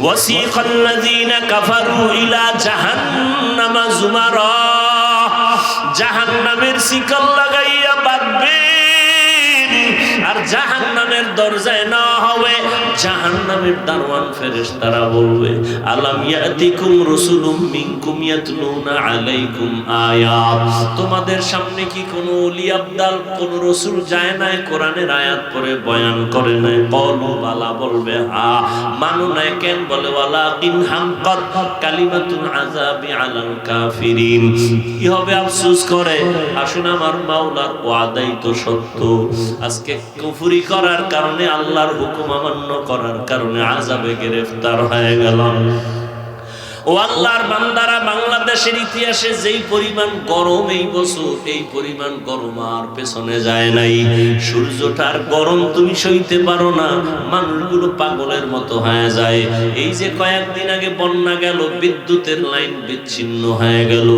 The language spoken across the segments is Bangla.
ওয়াসিকাল্লাযীনা কাফারু ইলা জাহান্নামা যুমারা, জাহান্নামের শিকল লাগাইয়া বাঁধবেন আর জাহান্নামের দরজায় না হবে। জাহান্নামের দারওয়ান ফেরেশতারা বলবে আলাম ইয়াতিকুম রাসূলুম মিনকুম ইয়াতলুনা আলাইকুম আয়াত, তোমাদের সামনে কি কোনো ওলি আবদাল কোন রাসূল যায় না কোরআনের আয়াত পড়ে বয়ান করে নাই? ক্বালু বালা, বলবে হ্যাঁ। মানো না কেন? বলে ওয়ালাকিন হাক্কাত কালিমাতুল আযাবি আলাল কাফিরিন। কি হবে? আফসোস করে, আসুন আমার মাওলার ওয়াদাই তো সত্য। আজকে কুফরি করার কারণে, আল্লাহর হুকুম অমান্য করার কারণে আযাবে গ্রেফতার হয়ে গেল। ও আল্লাহর বান্দারা, বাংলাদেশের ইতিহাসে যেই পরিমাণ গরম এই বছর, এই পরিমাণ গরম আর পেছনে যায় নাই। সূর্যটার গরম তুমি সইতে পারো না, মানুষগুলো পাগলের মতো হয়ে যায়। এই যে কয়েকদিন আগে বন্যা গেল, বিদ্যুতের লাইন বিচ্ছিন্ন হয়ে গেল,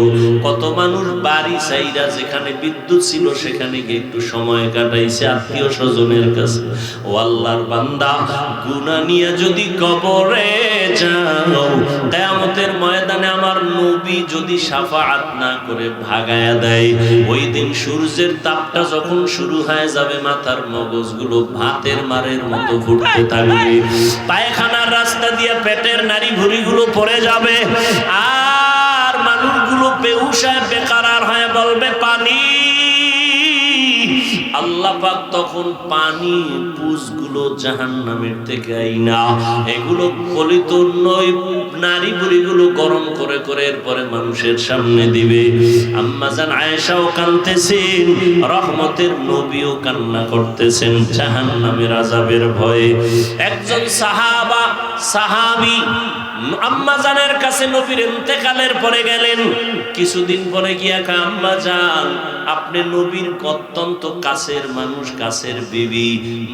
কত মানুষ বাড়ি চাইরা যেখানে বিদ্যুৎ ছিল সেখানে গিয়ে একটু সময় কাটাইছে আত্মীয় স্বজনের কাছে। ও আল্লাহর বান্দা, গুনাহ নিয়ে যদি কবরে যাও, কিয়ামত ময়দানে আমার নবী যদি শাফাআত না করে ভাগায়া দেয়, ওই দিন সূর্যের তাপটা যখন শুরু হয়ে যাবে, মাথার মগজগুলো ভাতের মারের মতো ফুটতে থাকবে, পায়খানার রাস্তা দিয়ে পেটের নাড়ি ভুঁড়িগুলো পড়ে যাবে, আর মানুষগুলো বেহুশায় বেকারার হয়ে বলবে পানি। আল্লাহ পাক তখন পানি পুজগুলো জাহান্নামের থেকে আইনা এগুলো গলিত নয় নারী বুড়িগুলো গরম করে করে এরপরে মানুষের সামনে দিবে। আম্মা জান আয়েশাও কাঁদতেছেন, রহমতের নবীও কান্না করতেছেন জাহান্নামের আযাবের ভয়ে। একজন সাহাবী আম্মা জানের কাছে নবীর ইন্তেকালের পরে গেলেন। কিছুদিন পরে গিয়া কয়, আম্মা জান, আপনি নবীর অত্যন্ত কাছের মানুষ, কাছের বিবি,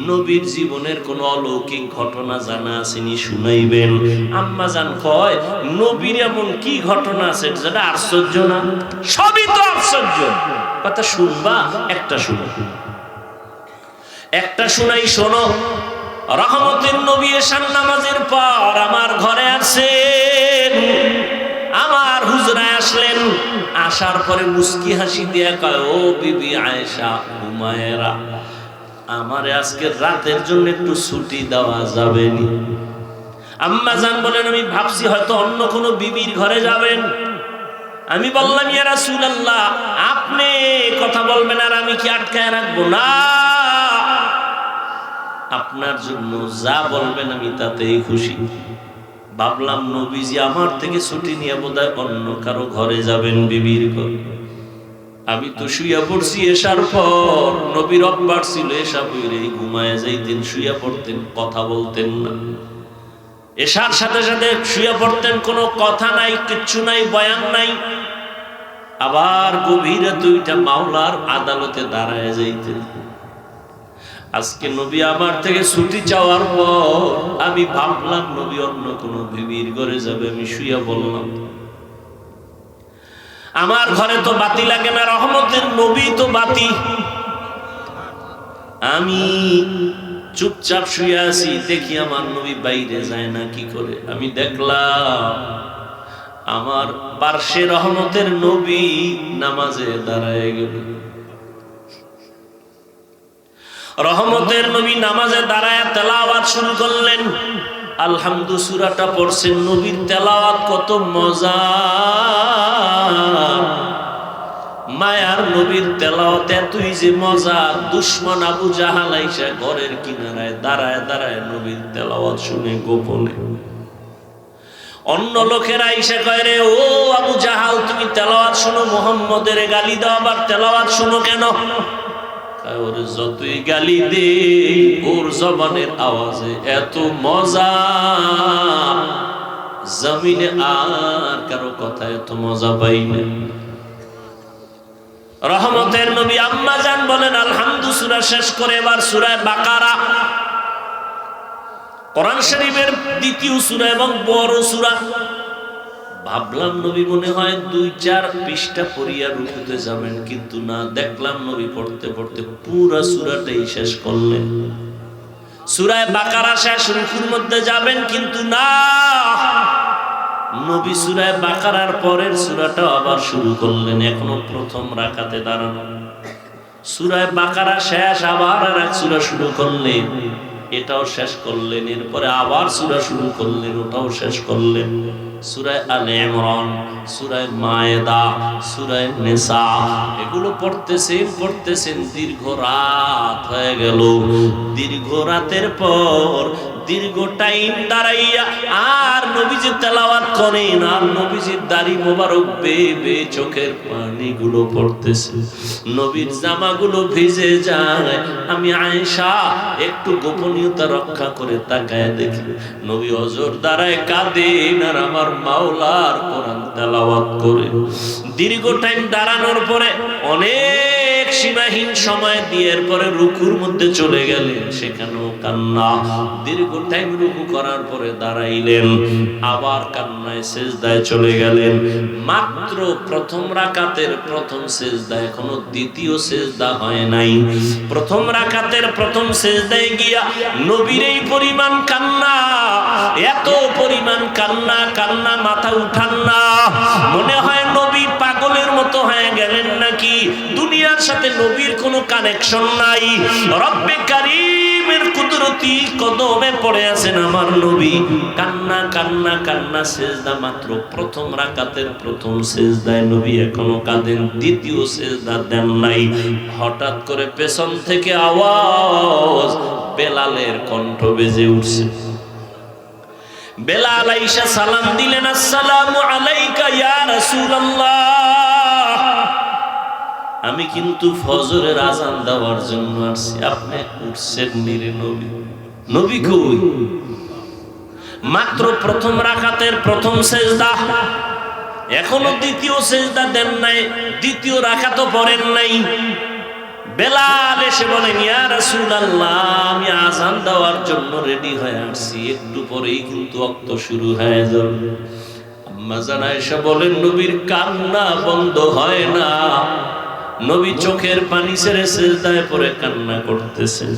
নবীর জীবনের কোন অলৌকিক ঘটনা জানা আসেনি, শুনাইবেন। আম্মা জান কয়, নবীর এমন কি ঘটনা আছে যেটা আশ্চর্য না? সবই তো আশ্চর্য। কথা শুনবা? একটা শুনো, একটা শুনাই, শোনো। রহমতের নবী এশার নামাজের পর আমার ঘরে আসেন, আমার হুজরায় আসলেন। আসার পরে মুস্কি হাসি দিয়ে কয়, ও বিবি আয়েশা, হুমায়রা, আমারে আজকে রাতের জন্য একটু ছুটি দেওয়া যাবে নি? আম্মা জান বলেন, আমি ভাবছি হয়তো অন্য কোনো বিবির ঘরে যাবেন। আমি বললাম, ইয়া রাসূলুল্লাহ, আপনি কথা বলবেন আর আমি কি আটকায় রাখবো? না, আপনার জন্য যা বলবেন আমি তাতেই খুশি। ভাবলাম নবীজি আমার থেকে ছুটি নিয়ে বোধহয় অন্য কারো ঘরে যাবেন, বিবির ঘরে। আমি তো শুইয়া পড়ছি এশার পর। নবীর অভ্যাস ছিল এশা পড়ে ঘুমায় যাইতেন, শুইয়া পড়তেন, কথা বলতেন না। এশার সাথে সাথে শুইয়া পড়তেন, কোনো কথা নাই, কিচ্ছু নাই, বয়ান নাই। আবার গভীর দুইটা মাওলার আদালতে দাঁড়ায় যাইতেন। আজকে নবী আমার থেকে ছুটি চাওয়ার পর আমি ভাবলাম নবী অন্য কোনো বিবির ঘরে যাবে, আমি শুইয়া বললাম। আমার ঘরে তো বাতি লাগে না, রহমতের নবী তো বাতি। আমি চুপচাপ শুয়ে আছি, দেখি আমার নবী বাইরে যায় না কি করে। আমি দেখলাম আমার পার্শ্বে রহমতের নবী নামাজে দাঁড়ায় গেল। রহমতের নবী নামাজে দাঁড়ায় তেলাওয়াত শুরু করলেন। আলহামদু সূরাটা পড়ছেন। নবীর তেলাওয়াত কত মজা! মায়ার নবীর তেলাওয়াত এতই যে মজা, দুশমন আবু জাহাল আইসা ঘরের কিনারায় দাঁড়ায় দাঁড়ায় নবীর তেলাওয়াত শুনে গোপনে। অন্য লোকেরা আইসা কয়, রে ও আবু জাহাল, তুমি তেলাওয়াত শুনো, মুহাম্মদের গালি দাও, আবার তেলাওয়াত শুনো কেন? ওর যতই গালি দে, ওর জবানের আওয়াজে এত মজা, জমিনে আর কারো কথা এত মজা পাই না। রহমতের নবী আম্মা জান বলেন, আলহামদু সূরা শেষ করে এবার সূরা বাকারা, কোরআন শরীফের দ্বিতীয় সূরা এবং বড় সূরা। ভাবলাম নবী মনে হয় 2-4 পৃষ্ঠা পড়িয়া রুকুতে যাবেন, কিন্তু না, দেখলাম নবী পড়তে পড়তে পুরো সূরাটাই শেষ করলেন। সূরা বাকারা শেষ, রুকুর মধ্যে যাবেন, কিন্তু না, নবী সূরা বাকারার পরের সূরাটা আবার শুরু করলেন, এখনো প্রথম রাকাতে দাঁড়ানো। সূরা বাকারা শেষ, আবার আর এক সূরা শুরু করলেন, এটাও শেষ করলেন। এরপরে আবার সূরা শুরু করলেন, ওটাও শেষ করলেন। সূরা আলে ইমরান, সূরা মায়েদা, সূরা নিসা, এগুলো পড়তেছেন দীর্ঘ রাত হয়ে গেল। দীর্ঘ রাতের পর দীর্ঘ টাইম দাঁড়াইয়া আর নবীজি তেলাওয়াত করেন, আর নবীজির দাড়ি মোবারক বেয়ে বেয়ে চোখের পানিগুলো পড়তেছে, নবীর জামাগুলো ভিজে যায়। আমি আয়েশা একটু গোপনীয়তা রক্ষা করে তাকায় দেখি নবী অজর দাঁড়ায় কাঁদেন আর আমার মাওলার কোরআন তেলাওয়াত করে। দীর্ঘ টাইম দাঁড়ানোর পরে অনেক সীমাহীন সময় দিয়ে এরপরে রুকুর মধ্যে চলে গেলেন, সেখানেও কান্না। দীর্ঘ টাইম রুকু করার পরে দাঁড়াইলেন, আবার কান্নায় সিজদায় চলে গেলেন। মাত্র প্রথম রাকাতের প্রথম সিজদা, এখনো দ্বিতীয় সিজদা হয় নাই। প্রথম রাকাতের প্রথম সিজদায় গিয়া নবীর এই পরিমাণ কান্না, এত পরিমাণ কান্না, কান্না মাথা উঠান না। মনে হয় নবী পাগলের মতো হয়ে গেলেন নাকি, দুনিয়ার সাথে নবীর কোনো কানেকশন নাই। রব্বে কারীমের কুদরতি কদমে পড়ে আছেন আমার নবী, কান্না কান্না কান্না। সিজদা মাত্র প্রথম রাকাতের প্রথম সিজদায় নবী এখনো কাঁদেন, দ্বিতীয় সিজদা দেন নাই। হঠাৎ করে পেছন থেকে আওয়াজ, বেলালের কণ্ঠ বেজে উঠছে। বেলাল আয়েশা সালাম দিলেন, আসসালামু আলাইকা ইয়া রাসূলুল্লাহ। আমি কিন্তু ফজরের আযান দেওয়ার জন্য আসছি, আপনি উঠছেন নিরে নবী। নবী কই? মাত্র প্রথম রাকাতের প্রথম সিজদা, এখনো দ্বিতীয় সিজদা দেন নাই, দ্বিতীয় রাকাতও পড়েন নাই। বেলাল এসে বলেন, ইয়া রাসূলুল্লাহ, আমি আযান দেওয়ার জন্য রেডি হয়ে আসছি, একটু পরেই কিন্তু ওয়াক্ত শুরু হয়ে যাবে। আম্মা জান আয়েশা বলেন, নবীর কান্না বন্ধ হয় না। নবী চোখের পানি ছেড়ে সিজদায় পড়ে কান্না করতেছেন।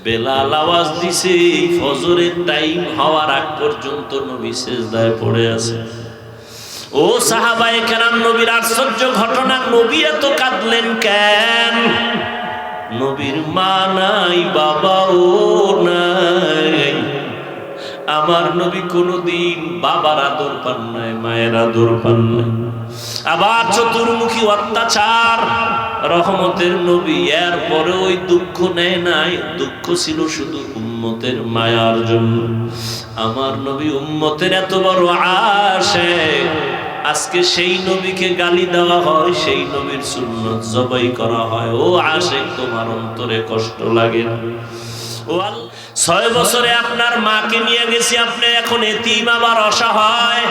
বেলাল আওয়াজ দিছে, ফজরের টাইম হওয়ার আগ পর্যন্ত নবী সিজদায় পড়ে আছে। ও সাহাবায়ে কেরাম, নবীর আশ্চর্য ঘটনা, নবী এত কাঁদলেন কেন? নবীর মা নাই, বাবাও নাই। আমার নবী কোনদিন বাবার আদর পান নাই, মায়ের আদর পান নাই। আবার চতুর্মুখী অত্যাচার, রহমতের নবী, এর পরে ওই দুঃখ নেয় নাই। দুঃখ ছিল শুধু উম্মতের মায়ার জন্য। আমার নবী উম্মতের এত বড় আশিক, আজকে সেই নবীকে গালি দেওয়া হয়, সেই নবীর সুন্নত জবাই করা হয়। ও আশিক, তোমার অন্তরে কষ্ট লাগে না? ও আল্লাহ, 6 বছরে আপনার মাকে নিয়ে গেছি, আপনি এখন এতিম, আবার অসহায়।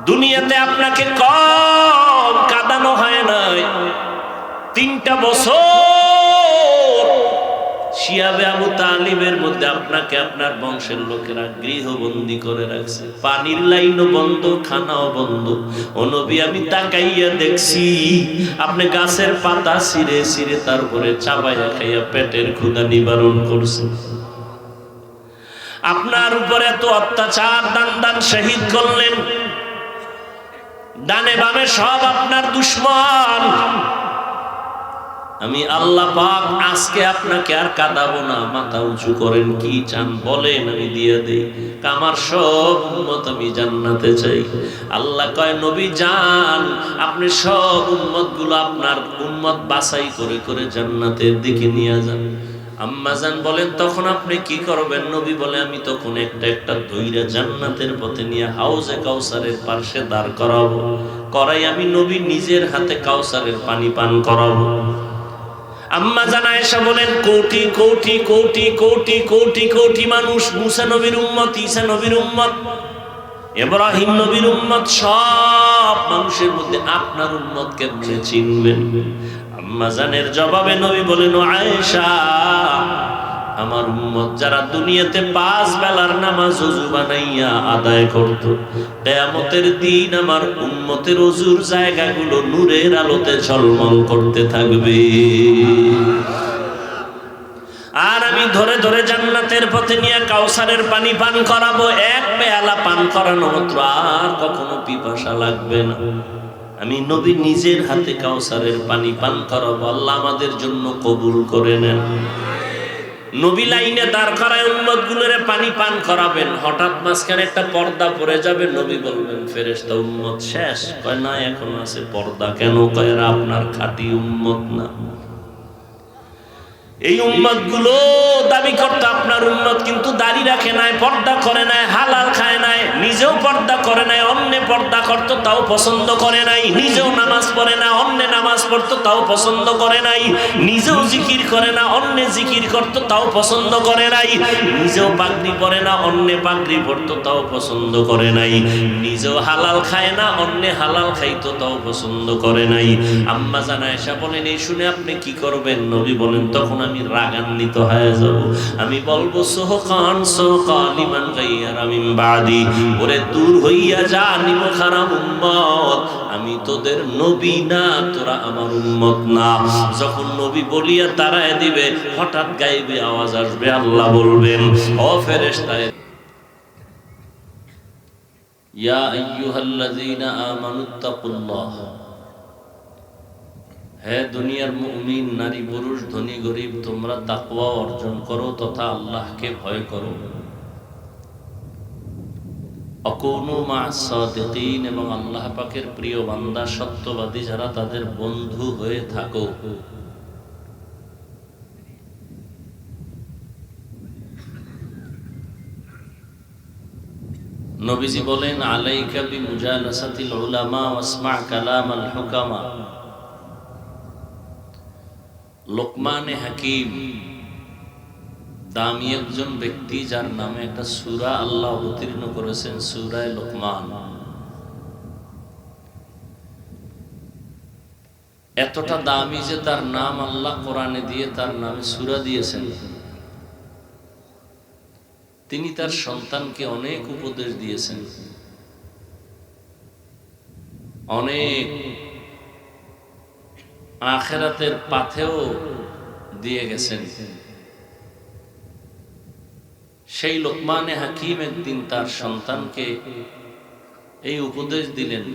দুনিয়াতে আপনাকে কম কাঁদানো হয় নাই। 3টা বছর শিয়াবে আবু তালিবের মধ্যে আপনাকে আপনার বংশের লোকেরা গৃহবন্দী করে রাখছে, পানির লাইনও বন্ধ, খানাও বন্ধ। ও নবী, আমি তাকাইয়া দেখছি আপনি গাছের পাতা ছিঁড়ে ছিঁড়ে তারপরে চাবাইয়া খাইয়া পেটের ক্ষুধা নিবারণ করছেন। আপনার উপরে এত অত্যাচার, দান শহীদ করলেন, ডানে বামে সব আপনার দুশ্মন। আমি আল্লাহ পাক আজকে আপনাকে আর কাঁদাবো না। মাথা উঁচু করেন, কি চান বলেন, আমি দিয়ে দেই। আমার সব উম্মত আমি জান্নাতে চাই। আল্লাহ কয়, নবী যান, আপনি সব উম্মত গুলো আপনার উম্মত বাছাই করে করে জান্নাতের দিকে নিয়ে যান। আম্মা জান বলেন, তখন আপনি কি করবেন? নবী বলে, আমি তখন একটা একটা ধইরা জান্নাতের পথে নিয়ে হাউজে কাউসারের পাশে দাঁড় করাবো, করাই আমি নবী নিজের হাতে কাউসারের পানি পান করাবো। আম্মা জান আয়েশা বলেন, কোটি কোটি কোটি কোটি কোটি কোটি মানুষ, মুসা নবীর উম্মত, ঈসা নবীর উম্মত, ইব্রাহিম নবীর উম্মত, সব মানুষের মধ্যে আপনার উম্মত কেমনে চিনবেন? আম্মা জানের জবাবে নবী বলেন, ও আয়েশা, আমার উম্মত যারা দুনিয়াতে 5 বেলার নামাজ ওযু বানাইয়া আদায় করত, কিয়ামতের দিন আমার উম্মতের ওযুর জায়গাগুলো নূরের আলোতে ঝলমল করতে থাকবে। আর আমি ধরে ধরে জান্নাতের পথে নিয়ে কাউসারের পানি পান করাবো। এক পেয়ালা পান করানো মাত্র আর কখনো পিপাসা লাগবে না। আমি নবী নিজের হাতে কাউসারের পানি পান করাবো। আল্লাহ আমাদের জন্য কবুল করে নেন। নবী লাইনে দাঁড় করায় উম্মত গুলোরে পানি পান করাবেন। হঠাৎ মাঝখানে একটা পর্দা পড়ে যাবে, নবী বলবেন ফেরেশতা উম্মত শেষ। কয় না, এখন আছে পর্দা। কেন? কয় এরা আপনার খাঁটি উম্মত না। এই উম্মত গুলো দাবি করতে আপনার উম্মত, কিন্তু দাড়ি রাখে নাই, পর্দা করে নাই, হালাল খায় নাই, নিজেও পর্দা করে নাই, অন্যে পর্দা করতো তাও পছন্দ করে নাই, নিজেও নামাজ পড়ে না, অন্যে নামাজ পড়তো তাও পছন্দ করে নাই, নিজেও জিকির করে না, অন্যে জিকির করতো তাও পছন্দ করে নাই, নিজেও পাগড়ি পরে না, অন্যে পাগড়ি পড়তো তাও পছন্দ করে নাই, নিজেও হালাল খায় না, অন্যে হালাল খাইতো তাও পছন্দ করে নাই। আম্মা জান আয়েশা বলেন, এই শুনে আপনি কি করবেন? নবী বলেন, তখন আমি রাগান্বিত হয়ে যাব। আমি বলবো সোহকান সোহকালিমান গাইয়ারা মিন বাদি, ওরে দূর হইয়া যা নিমো খারাপ উম্মত, আমি তোদের নবী না, তোরা আমার উম্মত না। যখন নবী বলিয়া তারায় দিবে, হঠাৎ গায়েবে আওয়াজ আসবে, আল্লাহ বলবেন ও ফেরেশতা, ইয়া আইয়ুহাল্লাযীনা আমানুত্তাকুল্লাহ, হে দুনিয়ার মুমিন নারী পুরুষ ধনী গরিব, তোমরা তাকওয়া অর্জন করো তথা আল্লাহকে ভয় করো। আকুনু মা'আস সাদিকিন, এবং আল্লাহ পাকের প্রিয় বান্দা সত্যবাদী যারা তাদের বন্ধু হয়ে থাকো। নবীজি বলেন, আলাইকা বিমুজালাসাতিল উলামা ওয়াসমা কালামাল হুকামা। লোকমানে হাকিম দামি একজন ব্যক্তি, যার নামে একটা সূরা আল্লাহ অবতীর্ণ করেছেন, সূরা লোকমান। এতটা দামি যে তার নাম আল্লাহ কোরআনে দিয়ে তার নামে সূরা দিয়েছেন। তিনি তার সন্তানকে অনেক উপদেশ দিয়েছেন, অনেক আখিরাতের পাথেও দিয়ে গেছেন। সেই লোকমানে হাকিম একদিন তার সন্তানকে এই উপদেশ দিলেন,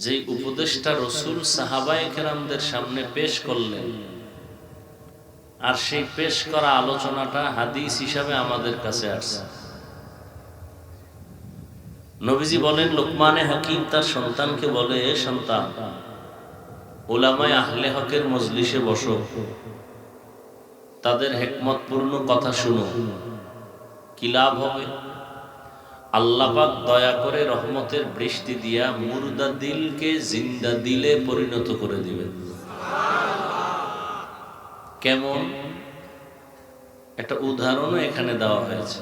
যে উপদেশটা রাসূল সাহাবায়ে কেরামদের সামনে পেশ করলেন, আর সেই পেশ করা আলোচনাটা হাদিস হিসাবে আমাদের কাছে আসছে। নবীজি বলেন, লোকমানে হাকিম তার সন্তানকে বলে, সন্তান, উলামায়ে আহলে হকের মজলিসে বসো, তাদের হিকমতপূর্ণ কথা শুনো। কি লাভ হবে? আল্লাহ পাক দয়া করে রহমতের বৃষ্টি দিয়া মুর্দা দিলকে জিন্দা দিলে পরিণত করে দিবেন। কেমন? একটা উদাহরণও এখানে দেওয়া হয়েছে।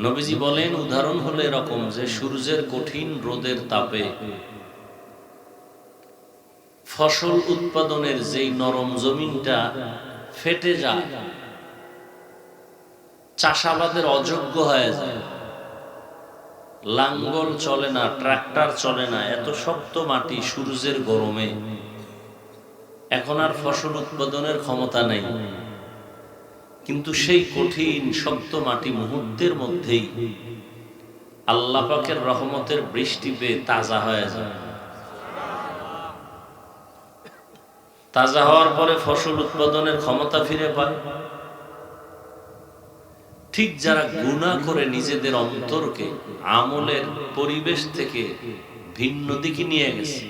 নবীজি বলেন, উদাহরণ হলো এরকম যে সূর্যের কঠিন রোদের তাপে ফসল উৎপাদনের যেই নরম জমিনটা ফেটে যায়, চাষাবাদের অযোগ্য হয়ে যায়, লাঙ্গল চলে না, ট্রাক্টর চলে না, এত শক্ত মাটি সূর্যের গরমে, এখন আর ফসল উৎপাদনের ক্ষমতা নেই। কিন্তু সেই কঠিন শক্ত মাটি মুহূর্তের মধ্যেই আল্লাহ পাকের রহমতের বৃষ্টি পেয়ে তাজা হয়ে যায়। তাজা হওয়ার পরে ফসল উৎপাদনের ক্ষমতা ফিরে পায়। ঠিক যারা গুনাহ করে নিজেদের অন্তরকে আমলের পরিবেশ থেকে ভিন্ন দিকে নিয়ে গেছে,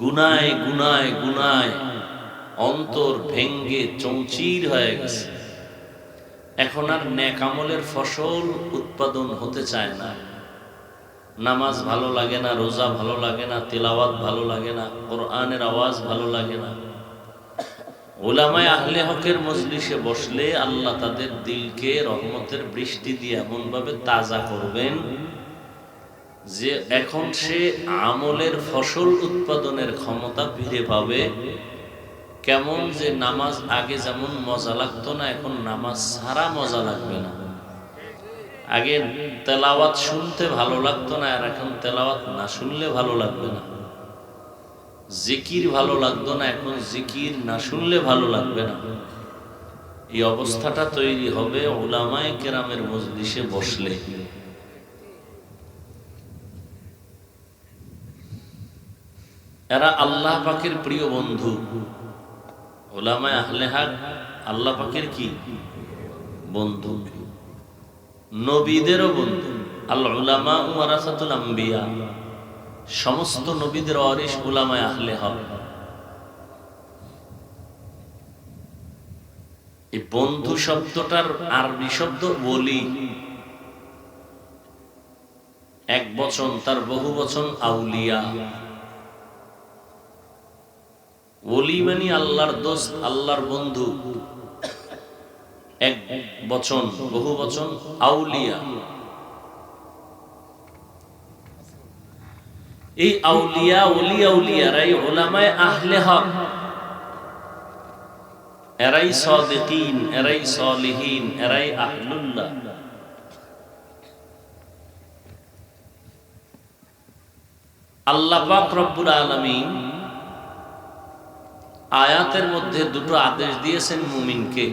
গুনায় গুনায় গুনায় অন্তর ভেঙ্গে চৌচির হয়ে গেছে, এখন আর নেক আমলের ফসল উৎপাদন হতে চায় না। নামাজ ভালো লাগে না, রোজা ভালো লাগে না, তিলাওয়াত ভালো লাগে না, কোরআনের আওয়াজ ভালো লাগে না। উলামায়ে আহলে হকের মজলিসে বসলে আল্লাহ তাদের দিলকে রহমতের বৃষ্টি দিয়ে এমন ভাবে তাজা করবেন যে এখন সে আমলের ফসল উৎপাদনের ক্ষমতা ফিরে পাবে। কেমন যে নামাজ আগে যেমন মজা লাগতো না, এখন নামাজ ছাড়া মজা লাগবে না। আগে তেলাওয়াত শুনতে ভালো লাগতো না, আর এখন তেলাওয়াত না শুনলে ভালো লাগবে না। জিকির ভালো লাগতো না, এখন জিকির না শুনলে ভালো লাগবে না। এই অবস্থাটা তৈরি হবে উলামায়ে কেরামের মজলিসে বসলে। এরা আল্লাহ পাকের প্রিয় বন্ধু। উলামায়ে আহলে হক আল্লাহ পাকের কি বন্ধু, নবীদেরও বন্ধু। আল উলামা ওয়ারাসাতুল আম্বিয়া, সমস্ত নবীদের ওয়ারিস উলামায়ে আহলে হক। এই বন্ধু শব্দটার আরবি শব্দ ওলি, এক বচন, তার বহু বচন আউলিয়া। ওলি মানে আল্লাহর দোস্ত, আল্লাহর বন্ধু, এক বচন, বহু বচন আউলিয়া। এই আউলিয়া, ওলি আউলিয়ারাই উলামায়ে আহলে হক, এরাই সাদিকিন, এরাই সালিহিন, এরাই আহলুল্লাহ। আল্লাহ পাক রব্বুল আলামিন আয়াতের মধ্যে দুটো আদেশ দিয়েছেন মুমিনকে।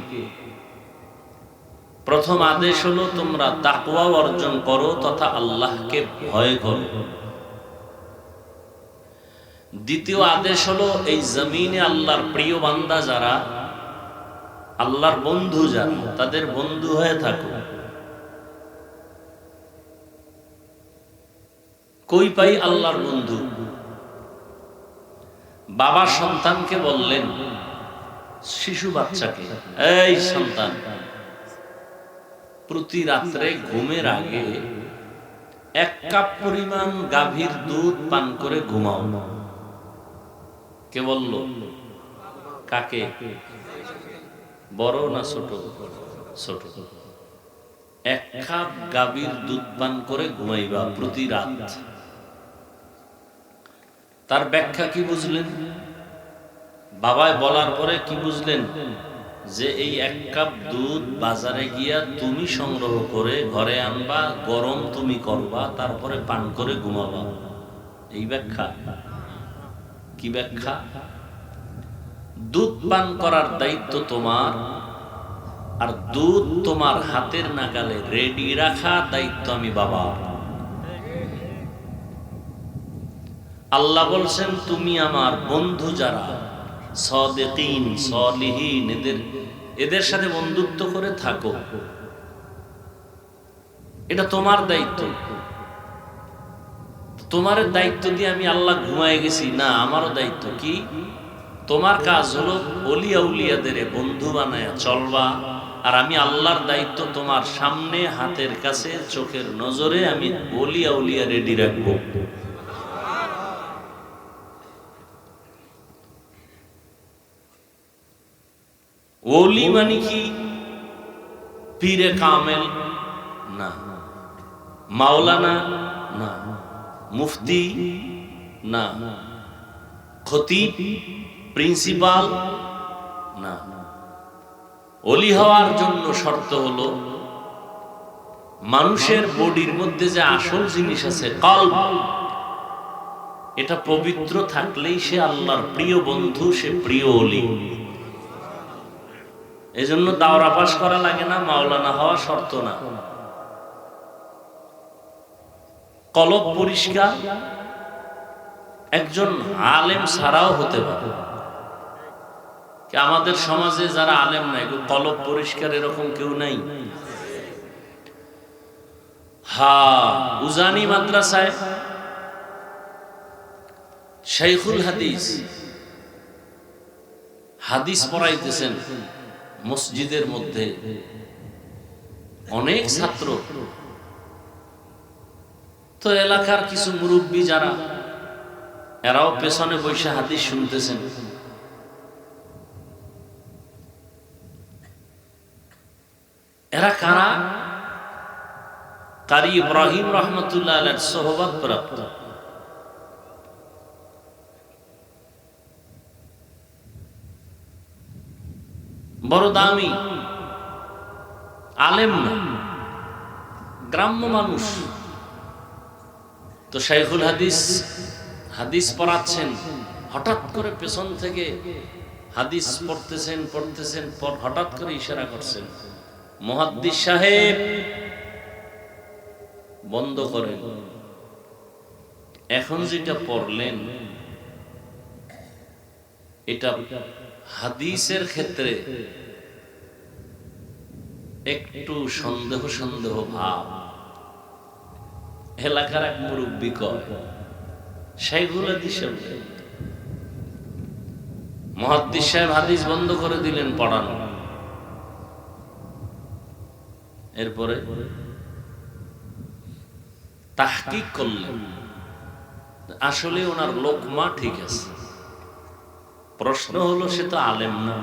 প্রথম আদেশ হলো তোমরা তাকওয়া অর্জন করো তথা আল্লাহকে ভয় করো। দ্বিতীয় আদেশ হলো এই জমিনে আল্লাহর প্রিয় বান্দা যারা, আল্লাহর বন্ধু যারা, তাদের বন্ধু হয়ে থাকো। কই পাই আল্লাহর বন্ধু? বাবা সন্তানকে বললেন, শিশু বাচ্চাকে, এই সন্তান, প্রতি রাত্রে ঘুমের আগে 1 কাপ পরিমাণ গাভীর দুধ পান করে ঘুমাও। কে বলল? কাকে? বড় না ছোট? ছোট। 1 কাপ গাভীর দুধ পান করে ঘুমাইবা প্রতি রাত। তার ব্যাখ্যা কি বুঝলেন? বাবায় বলার পরে কি বুঝলেন? যে এই 1 কাপ দুধ বাজারে গিয়া তুমি সংগ্রহ করে ঘরে আনবা, গরম তুমি করবা, তারপরে পান করে ঘুমাবা। এই ব্যাখ্যা? কি ব্যাখ্যা? দুধ পান করার দায়িত্ব তোমার, আর দুধ তোমার হাতের নাগালে রেডি রাখা দায়িত্ব আমি বাবার। আল্লাহ বলছেন তুমি আমার বন্ধু যারা সাদিকিন, সালিহিন, এদের সাথে বন্ধুত্ব করে থাকো। এটা তোমার দায়িত্ব। তোমার দায়িত্ব দিয়ে আমি আল্লাহ ঘুমায় গেছি না, আমারও দায়িত্ব কি? তোমার কাজ হলো ওলি আউলিয়াদের বন্ধু বানায়া চলবা, আর আমি আল্লাহর দায়িত্ব তোমার সামনে, হাতের কাছে, চোখের নজরে আমি ওলি আউলিয়া রেডি রাখবো। ওলি মানে কি? পীরে কামেল না, মাওলানা না, মুফতি না, খতিব, প্রিন্সিপাল না। ওলি হওয়ার জন্য শর্ত হলো মানুষের বডির মধ্যে যে আসল জিনিস আছে কলব, এটা পবিত্র থাকলেই সে আল্লাহর প্রিয় বন্ধু, সে প্রিয় ওলি। এজন্য দাওরা পাস করা লাগে না, মাওলানা হওয়া শর্ত না। কলব পরিষ্কার একজন আলেম ছাড়াও হতে পারে। আমাদের সমাজে যারা আলেম নাই, কলব পরিষ্কার এরকম কেউ নাই? উজানি মাদ্রাসায় শাইখুল হাদিস হাদিস পড়াইতেছেন মসজিদের মধ্যে, অনেক ছাত্র। তো এলাকার কিছু মুরব্বী যারা, এরাও পেছনে বসে হাদিস শুনতেছেন। এরা কারা? কারি ইব্রাহিম রহমতুল্লাহ আলাইহির সোহবত প্রাপ্ত। বড় দামি আলেম না, গ্রাম্য মানুষ। তো শাইখুল হাদিস হাদিস পড়াচ্ছেন, হঠাৎ করে পেছন থেকে হাদিস পড়তেছেন হঠাৎ করে ইশারা করছেন, মুহাদ্দিস সাহেব বন্ধ করেন, এখন যেটা পড়লেন এটা হাদিসের ক্ষেত্রে একটু সন্দেহ সন্দেহ ভাব। এলাকার এক মুরব্বী কয়, সেইগুলো দিছে মুহাদ্দিস সাহেব হাদিস বন্ধ করে দিলেন পড়ানো। এরপরে তাহকিক করলেন, আসলে ওনার লোকমা ঠিক আছে। প্রশ্ন হলো, সে তো আলেম না,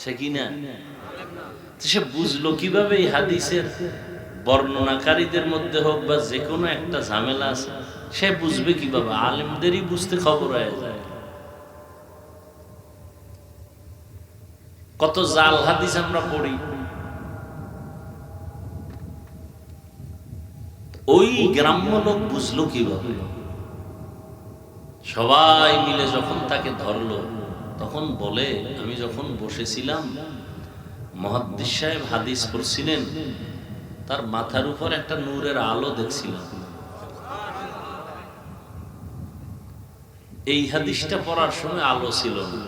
সে কি না? সে বুঝলো কিভাবে এই হাদিসের বর্ণনাকারীদের মধ্যে হোক বা যে কোনো একটা ঝামেলা আছে, সে বুঝবে কিভাবে? আলেমদেরই বুঝতে খবর হয়ে যায়। কত জাল হাদিস আমরা পড়ি। ওই গ্রাম্য লোক বুঝলো কিভাবে? সবাই মিলে যখন তাকে ধরলো, তখন বলে, আমি যখন বসেছিলাম মুহাদ্দিস সাহেব হাদিস পড়ছিলেন, তার মাথার উপর একটা নূরের আলো দেখছিলাম। এই হাদিসটা পড়ার সময় আলো ছিল না।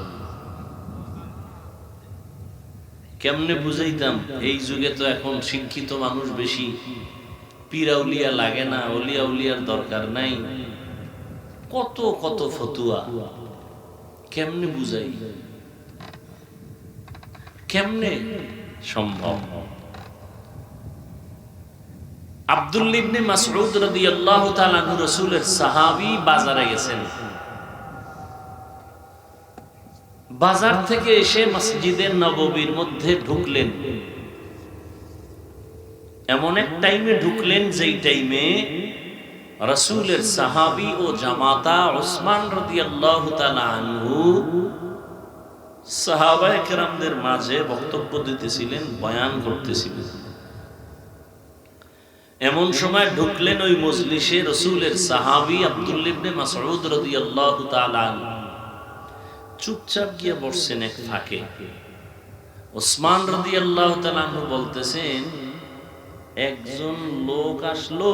কেমনে বুঝাইতাম? এই যুগে তো এখন শিক্ষিত মানুষ বেশি, পীর আউলিয়া লাগে না, ওলিয়া উলিয়ার দরকার নাই, কত কত ফতুয়া। কেমনে বুঝাই? কেমনে সম্ভব? আব্দুল্লাহ ইবনে মাসউদ রাদিয়াল্লাহু তাআলা আনহু রাসূলের সাহাবী বাজারে গেছেন। বাজার থেকে এসে মসজিদে নববীর মধ্যে ঢুকলেন। এমন এক টাইমে ঢুকলেন যেই টাইমে রাসূলের সাহাবী ও জামাতা উসমান রাদিয়াল্লাহু তাআলা আনহু সাহাবায়ে কেরামদের মাঝে বক্তব্য দিতেছিলেন, বয়ান করতেছিলেন। এমন সময় ঢুকলেন ওই মজলিসে রাসূলের সাহাবী আব্দুল্লাহ ইবনে মাসউদ রাদিয়াল্লাহু তাআলা আনহু। চুপচাপ গিয়ে বসছেন এক ফাঁকে। উসমান রাদিয়াল্লাহু তাআলা আনহু বলতেছেন, একজন লোক আসলো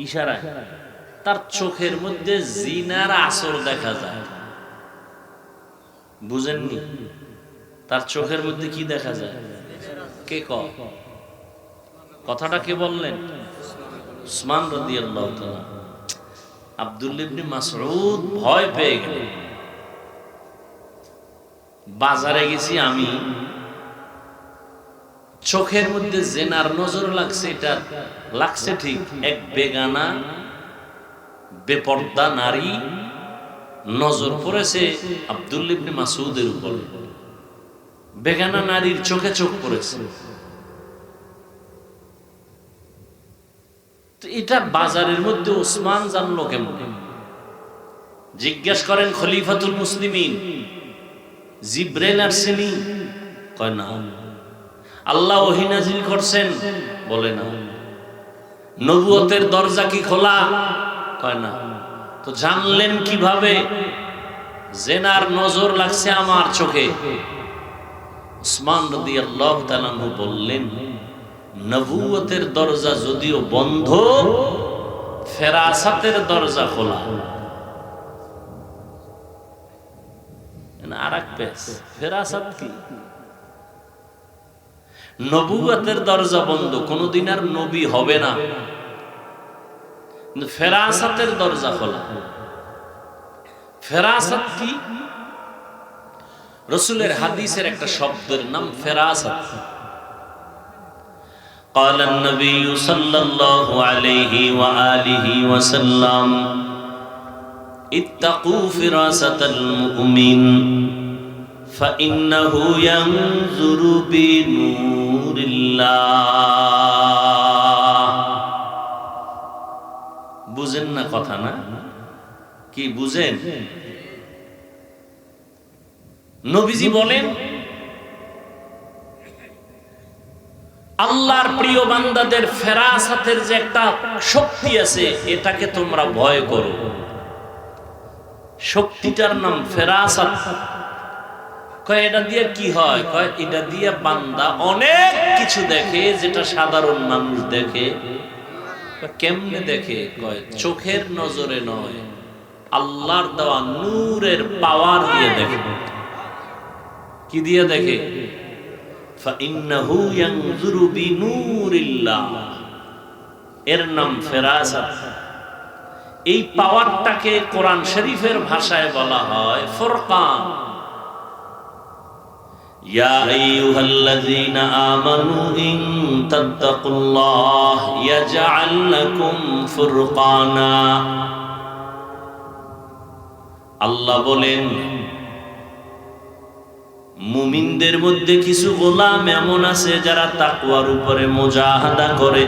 ইশারায়, তার চোখের মধ্যে জিনার আসর দেখা যায়। বুঝেননি? তার চোখের মধ্যে কি দেখা যায়? কে কথাটা কে বললেন? উসমান রাদিয়াল্লাহু তাআলা। আব্দুল্লাহ ইবনে মাসউদ ভয় পেয়ে গেলেন। বাজারে গেছি আমি, চোখের মধ্যে জেনার নজর লাগছে, এটা লাগছে ঠিক, এক বেগানা বেপর্দা নারী নজর পড়েছে আব্দুল্লাহ ইবনে মাসউদের উপর। বেগানা নারীর চোখে চোখ পড়েছে। তো এটা বাজারের মধ্যে ওসমান জানলো কেমন? জিজ্ঞেস করেন খলিফাতুল মুসলিমিন, জিব্রাইল আসেনি? কয় না। আল্লাহ ওহী নাযিল করছেন? বলে না। নবুয়তের দরজা কি খোলা? কয় না। তো জানলেন কিভাবে? জেনার নজর লাগছে আমার চোখে। উসমান রাদিয়াল্লাহু তাআলা আনহু বললেন, নবুয়তের দরজা যদিও বন্ধ, ফেরাসাতের দরজা খোলা। আরেক পেশ, ফেরাসাত কি? নবুয়তের দরজা বন্ধ, কোনদিন আর নবী হবে না, কিন্তু ফেরাসাতের দরজা খোলা। ফেরাসাত কি? রাসূলের হাদিসের একটা শব্দের নাম ফেরাসাত। قال النبي صلى الله عليه وآله وسلم اتقوا فراسة المؤمن فإنه ينظر بنور الله। বুঝেন না কথা? না কি বুঝেন? নবীজি বলেন, আল্লাহর প্রিয় বান্দাদের ফেরাসাতের যে একটা শক্তি আছে, এটাকে তোমরা ভয় করো। শক্তিটার নাম ফেরাসাত। কয় এটা দিয়ে কি হয়? কয় এটা দিয়ে বান্দা অনেক কিছু দেখে যেটা সাধারণ মানুষ দেখে। কেমনে দেখে? কয় চোখের নজরে নয়, আল্লাহর দেওয়া নূরের পাওয়ার দিয়ে দেখে। কি দিয়ে দেখে? ফাইন্নাহু ইয়ানজুরু বিনূরিল্লাহ, এর নাম ফেরাসাত। এই পাওয়ারটাকে কোরআন শরীফের ভাষায় বলা হয় ফুরকান। ইয়া আইয়ুহাল্লাযীনা আমানু ইন তাত্তাকুল্লাহ ইয়াজআল লাকুম ফুরকানা। আল্লাহ বলেন, মুমিনদের মধ্যে কিছু গোলাম এমন আছে যারা তাকওয়ার উপরে মুজাহাদা করে।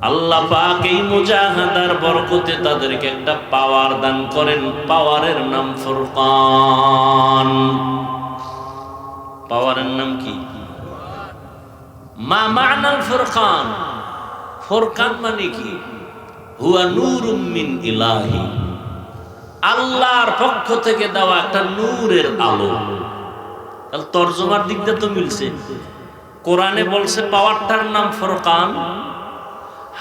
আল্লাহ পাক এই মুজাহাদার বরকতে তাদেরকে একটা পাওয়ার দান করেন। পাওয়ারের নাম ফুরকান। পাওয়ারের নাম কি? মা মা'নাল ফুরকান? ফুরকান মানে কি? হুয়া নূরুম মিন ইলাহি, আল্লাহর পক্ষ থেকে দেওয়া একটা নূরের আলো। তাহলে তরজমার দিক দিয়ে তো মিলছে। কোরআনে বলছে পাওয়ারটার নাম ফুরকান,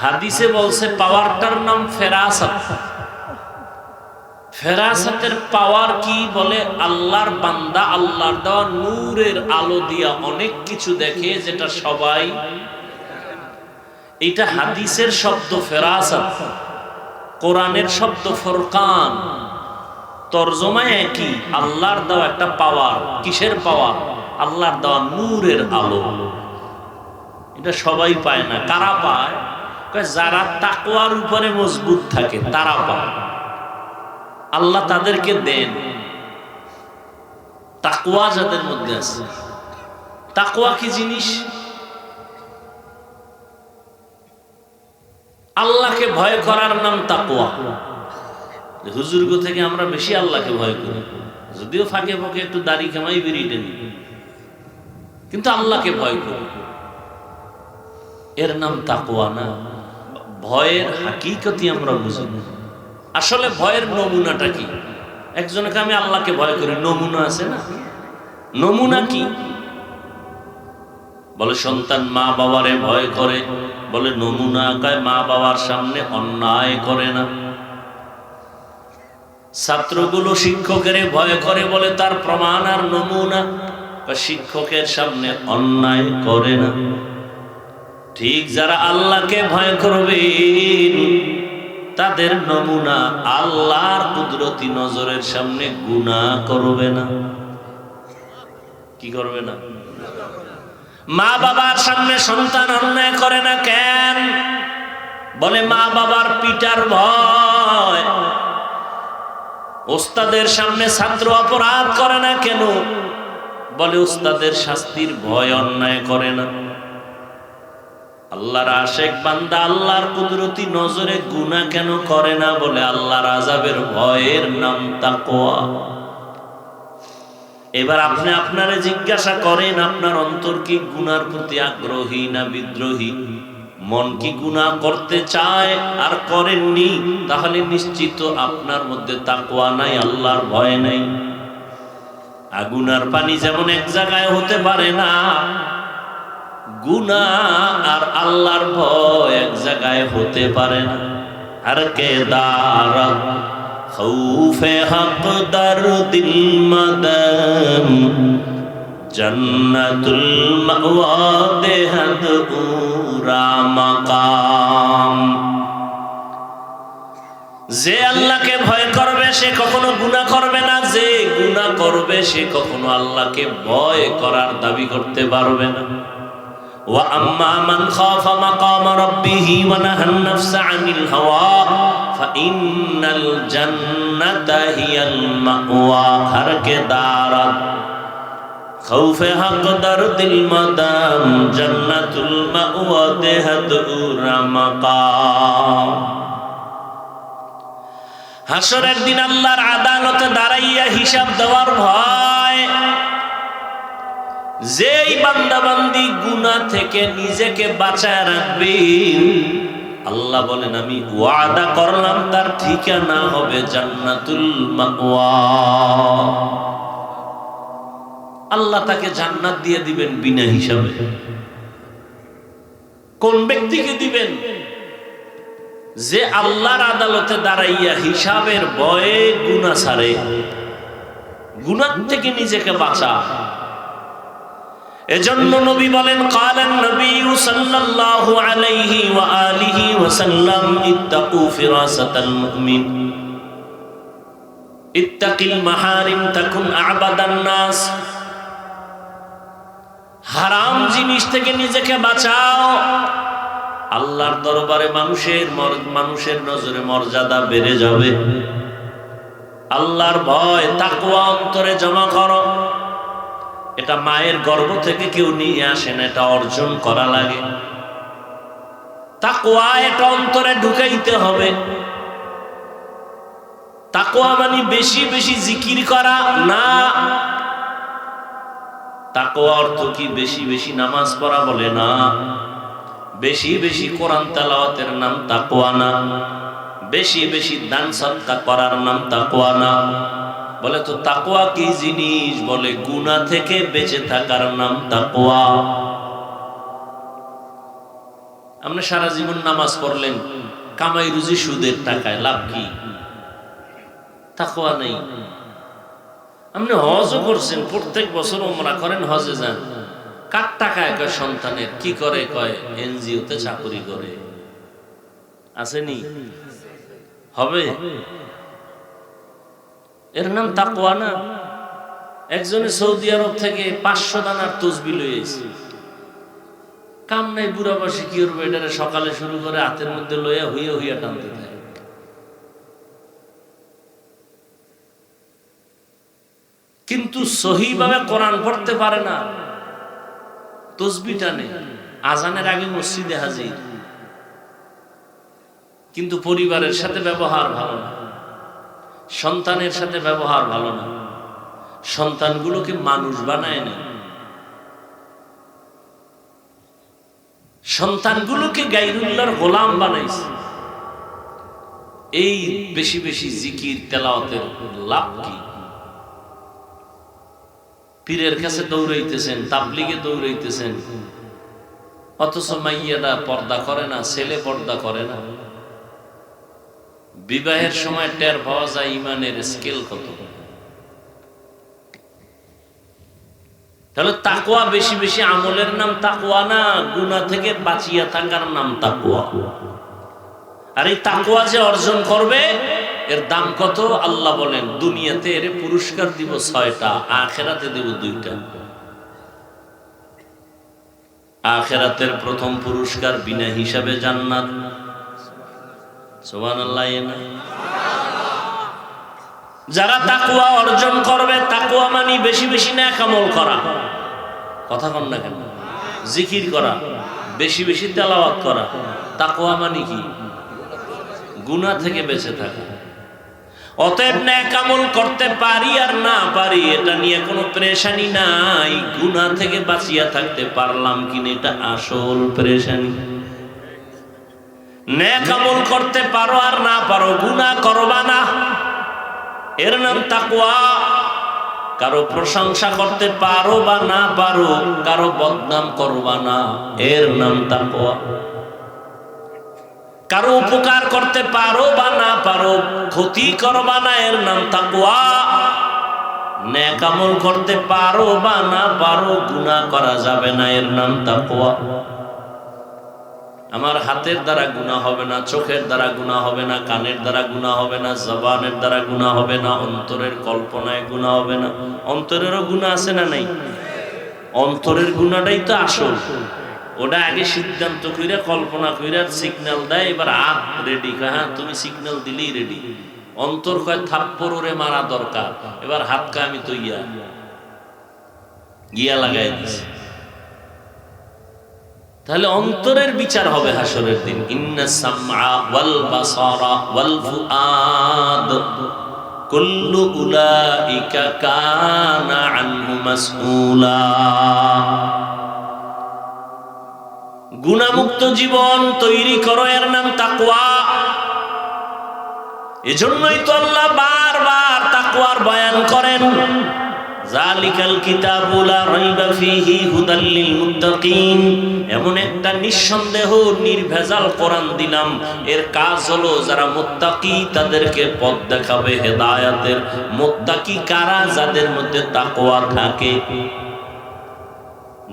হাদিসে বলছে পাওয়ারটার নাম ফেরাসাত। ফেরাসাতের পাওয়ার কি? বলে আল্লাহর বান্দা আল্লাহর দেওয়া নূরের আলো দিয়া অনেক কিছু দেখে যেটা সবাই। এটা হাদিসের শব্দ ফেরাসাত, কোরআনের শব্দ ফুরকান। তরজমায় একই, আল্লাহর দেওয়া একটা পাওয়ার। কিসের পাওয়ার? আল্লাহর দেওয়া নূরের আলো। এটা সবাই পায় না। কারা পায়? যারা তাকওয়ার উপরে মজবুত থাকে তারা পায়। আল্লাহ তাদেরকে দেন। তাকওয়া যাদের মধ্যে আছে। তাকওয়া কি জিনিস? আল্লাহকে ভয় করার নাম তাকওয়া। হুজুরগো থেকে আমরা বেশি আল্লাহকে ভয় করি, যদিও ফাঁকে ফাঁকে একটু দাড়ি কামাই বেরিয়ে দেন, কিন্তু আল্লাহকে ভয় করি। এর নাম তাকওয়া না। ভয়ের হাকিকতি আমরা বুঝি না। আসলে ভয়ের নমুনাটা কি? একজনকে আমি আল্লাহকে ভয় করি, নমুনা আছে না? নমুনা কি? বলে সন্তান মা বাবারে ভয় করে, বলে নমুনা। কয় মা বাবার সামনে অন্যায় করে না। ছাত্রগুলো শিক্ষকের ভয় করে, বলে তার প্রমাণ আর নমুনা। শিক্ষকের সামনে অন্যায় করে না। ঠিক যারা আল্লাহকে ভয় করবেন তাদের নমুনা আল্লাহর কুদরতি নজরের সামনে গুনাহ করবে না। কি করবে না? মা বাবার সামনে সন্তান অন্যায় করে না কেন? বলে মা বাবার পিটার ভয়। ওস্তাদের সামনে ছাত্র অপরাধ করে না কেন? বলে ওস্তাদের শাস্তির ভয় অন্যায় করে না। আল্লাহর আশেক বান্দা আল্লাহর কুদরতি নজরে গুনাহ কেন করে না? বলে আল্লাহর আযাবের ভয়ের নাম তাকওয়া। এবার আপনি আপনারে জিজ্ঞাসা করেন, আপনার অন্তর কি গুনার প্রতি আগ্রহী না বিদ্রোহী? মন কি গুনাহ করতে চায় আর করেননি? তাহলে নিশ্চিত আপনার মধ্যে তাকওয়া নাই, আল্লাহর ভয় নাই। আগুন আর পানি যেমন এক জায়গায় হতে পারে না, গুনাহ আর আল্লাহর ভয় এক জায়গায় হতে পারে না। আর কে দারা খৌফে হক দার দিল মদন জান্নাতুল মাওয়া দেহাদ উরা মাকাম। যে আল্লাহকে ভয় করবে সে কখনো গুনাহ করবে না, যে গুনাহ করবে সে কখনো আল্লাহকে ভয় করার দাবি করতে পারবে না। وَأَمَّا مَنْ خَافَ مَقَامَ رَبِّهِ وَنَهَى النَّفْسَ عَنِ الْهَوَى فَإِنَّ الْجَنَّةَ هِيَ الْمَأْوَى ہر کے دارت خوف حق در دل مدام جنت المأوى دہد مقام। হাসরের দিন আল্লাহর আদালতে দাঁড়াইয়া হিসাব দেওয়ার ভয়। যেই বান্দা বান্দি গুনাহ থেকে নিজেকে বাঁচায় রাখবে আল্লাহ বলেন আমি ওয়াদা করলাম তার ঠিকানা হবে জান্নাতুল মাওয়া। আল্লাহ তাকে জান্নাত দিয়ে দিবেন বিনা হিসাবে। কোন ব্যক্তিকে দিবেন? যে আল্লাহর আদালতে দাঁড়াইয়া হিসাবের ভয়ে গুনাহ ছাড়ে, গুনাহ থেকে নিজেকে বাঁচা। এজন্য নবী বলেন কালান নবী সাল্লাল্লাহু আলাইহি ওয়া আলিহি ওয়াসাল্লাম ইত্তাকু ফিরাসাতাল মুমিন ইত্তাকিল মাহারিম তাকুন আবাদান নাস। হারাম জিনিস থেকে নিজেকে বাঁচাও, আল্লাহর দরবারে মানুষের নজরে মর্যাদা বেড়ে যাবে। আল্লাহর ভয় তাকওয়া অন্তরে জমা করো। এটা মায়ের গর্ভ থেকে কেউ নিয়ে আসে না, এটা অর্জন করা লাগে। তাকওয়া এটা অন্তরে ঢুকাইতে হবে। তাকওয়া মানে বেশি বেশি জিকির করা না। তাকওয়া অর্থ কি বেশি বেশি নামাজ পড়া বলে না, বেশি বেশি কোরআন তেলাওয়াতের নাম তাকওয়া না, বেশি বেশি দান সদকা করার নাম তাকওয়া না। বলে তো তাকওয়া কি জিনিস? বলে গুনাহ থেকে বেঁচে থাকার নাম তাকওয়া। আপনি সারা জীবন নামাজ পড়লেন, কামাই রুজি সুদের টাকায়, লাভ কি? তাকওয়া নেই। আপনি হজও করছেন, প্রত্যেক বছর উমরা করেন, হজে যান, কার টাকায়? কয় সন্তানের। কি করে? কয় এনজিওতে চাকরি করে। আসেনি? হবে? এর নাম তাকওয়া না। একজনে সৌদি আরব থেকে 500 দানার তসবিহ লইয়েছে, কাম নাই, বুড়া বয়সে কি করবে? এটারে সকালে শুরু করে হাতের মধ্যে লইয়া হইয়া হইয়া টানতে থাকে। কিন্তু সহিভাবে কোরআন পড়তে পারে না, তসবিহ টানে, আজানের আগে মসজিদে হাজির, কিন্তু পরিবারের সাথে ব্যবহার ভালো না, সন্তানের সাথে ব্যবহার ভালো না, সন্তানগুলোকে মানুষ বানায় না, সন্তানগুলোকে গায়রুল্লাহর গোলাম বানাইছে। এই বেশি বেশি জিকির তেলাওয়াতের লাভ কি? পীরের কাছে দৌড়াইতেছেন, তাবলিগে দৌড়াইতেছেন, অথচ মাইয়াটা পর্দা করে না, ছেলে পর্দা করে না। বিবাহের সময় টের পাওয়া যায় ইমানের স্কেল কত। তাহলে তাকওয়া বেশি বেশি আমলের নাম তাকওয়া না, গুনাহ থেকে বাঁচিয়া থাকার নাম তাকওয়া। আর এই তাকওয়া যে অর্জন করবে এর দাম কত? আল্লাহ বলেন দুনিয়াতে এর পুরস্কার দিব 6টা, আখিরাতে দেব 2টা। আখিরাতের প্রথম পুরস্কার বিনা হিসাবে জান্নাত। সুবহানাল্লাহ। যারা তাকওয়া অর্জন করবে, তাকওয়া মানে বেশি বেশি নেক আমল করা, কথা কন না কেন? জিকির করা, বেশি বেশি তেলাওয়াত করা। তাকওয়া মানে কি? গুনাহ থেকে বেঁচে থাকা। অতএব নেক আমল করতে পারি আর না পারি এটা নিয়ে কোনো পেরেশানি নাই, গুনাহ থেকে বাঁচিয়া থাকতে পারলাম কিনা এটা আসল পেরেশানি। নেক আমল করতে পারো আর না পারো, গুনাহ করবা না, এর নাম তাকওয়া। কারো প্রশংসা করতে পারো বা না পারো, কারো বদনাম করবা না, এর নাম তাকওয়া। কারো উপকার করতে পারো বা না পারো, ক্ষতি করবা না, এর নাম তাকওয়া। নেক আমল করতে পারো বা না পারো, গুনাহ করা যাবে না, এর নাম তাকওয়া। আমার হাতের দ্বারা গুনাহ হবে না, চোখের দ্বারা গুনাহ হবে না, কানের দ্বারা গুনাহ হবে না, জবানের দ্বারা গুনাহ হবে না, অন্তরের কল্পনায় গুনাহ হবে না। অন্তরেরও গুনাহ আছে না নাই? অন্তরের গুনাহটাই তো আসল। ওটা আগে সিদ্ধান্ত কইরা কল্পনা কইরা সিগন্যাল দেয়, এবার হাত রেডি, হ্যাঁ তুমি সিগন্যাল দিলেই রেডি। অন্তর কয় থাপ্পড় ওরে মারা দরকার, এবার হাত কা আমি তো গিয়া লাগাই দিছি। তাহলে অন্তরের বিচার হবে হাসরের দিন। ইন্নাস সামআ ওয়াল বাসারা ওয়াল ফুআদ কুল্লু উলাইকা কানা আনহু মাসউলা। গুনাহমুক্ত জীবন তৈরি করো, এর নাম তাকওয়া। এজন্যই তো আল্লাহ বারবার তাকওয়ার বয়ান করেন। জালিকাল কিতাবু লা রাইবা ফীহি হুদাল লিল মুত্তাকিন। এমন একটা নিঃসন্দেহ নির্ভেজাল কোরআন দিলাম, এর কাজ হলো যারা মুত্তাকি তাদেরকে পথ দেখাবে হেদায়েতের। মুত্তাকি কারা? যাদের মধ্যে তাকওয়া থাকে,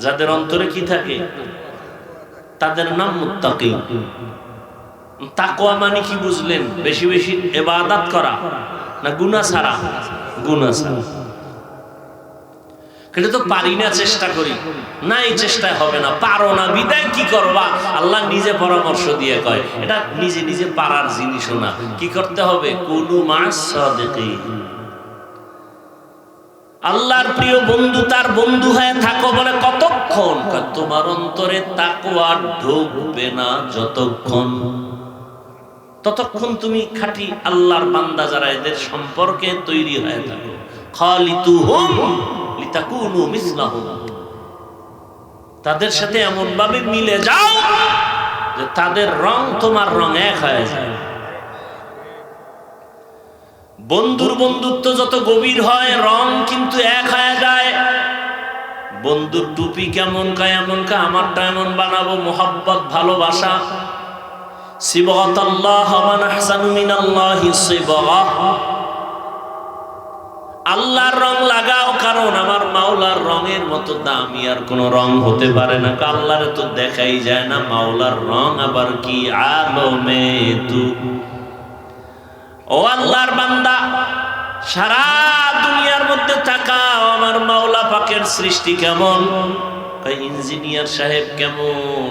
যাদের অন্তরে কি থাকে, তাদের নাম মুত্তাকি। তাকওয়া মানে কি বুঝলেন? বেশি বেশি ইবাদত করা না গুনাহ ছাড়া? গুনাহ ছাড়া। কিন্তু তো পারি না, চেষ্টা করি না, এই চেষ্টায় হবে না, পারো না, বিদায় কি করবা? আল্লাহ নিজে পরামর্শ দিয়ে কয় এটা নিজে নিজে পারার জিনিস না। কি করতে হবে? কুনু মা'আস সাদিকিন। আল্লাহর প্রিয় বন্ধু তার বন্ধু হয়ে থাকো। বলে কতক্ষণ? তোমার অন্তরে তাকওয়া ঢুকবে না যতক্ষণ, ততক্ষণ তুমি খাঁটি আল্লাহর বান্দা যারা এদের সম্পর্কে তৈরি হয়ে থাকো। খালিতুহুম লিতাকুনু মিসলাহুম। তাদের সাথে এমন ভাবে মিলে যাও যে তাদের রং তোমার রং এক হয়ে যায়। বন্ধুর বন্ধুত্ব যত গভীর হয় রং কিন্তু এক হয়ে যায়। বন্ধুর টুপি কেমন কা এমন কা, আমারটা এমন বানাবো, মোহাব্বত ভালোবাসা। সিবগাতাল্লাহ মান আহসানু মিনাল্লাহি সিবগাহ। আল্লাহর রং লাগাও, কারণ আমার মাওলার রঙের মতো দামি আর কোন রং হতে পারে না। আল্লাহরে তো দেখাই যায় না, মাওলার রং আবার কি আলমে তু। ও আল্লাহর বান্দা, সারা দুনিয়ার মধ্যে তাকাও, আমার মাওলা পাকের সৃষ্টি কেমন। ইঞ্জিনিয়ার সাহেব কেমন,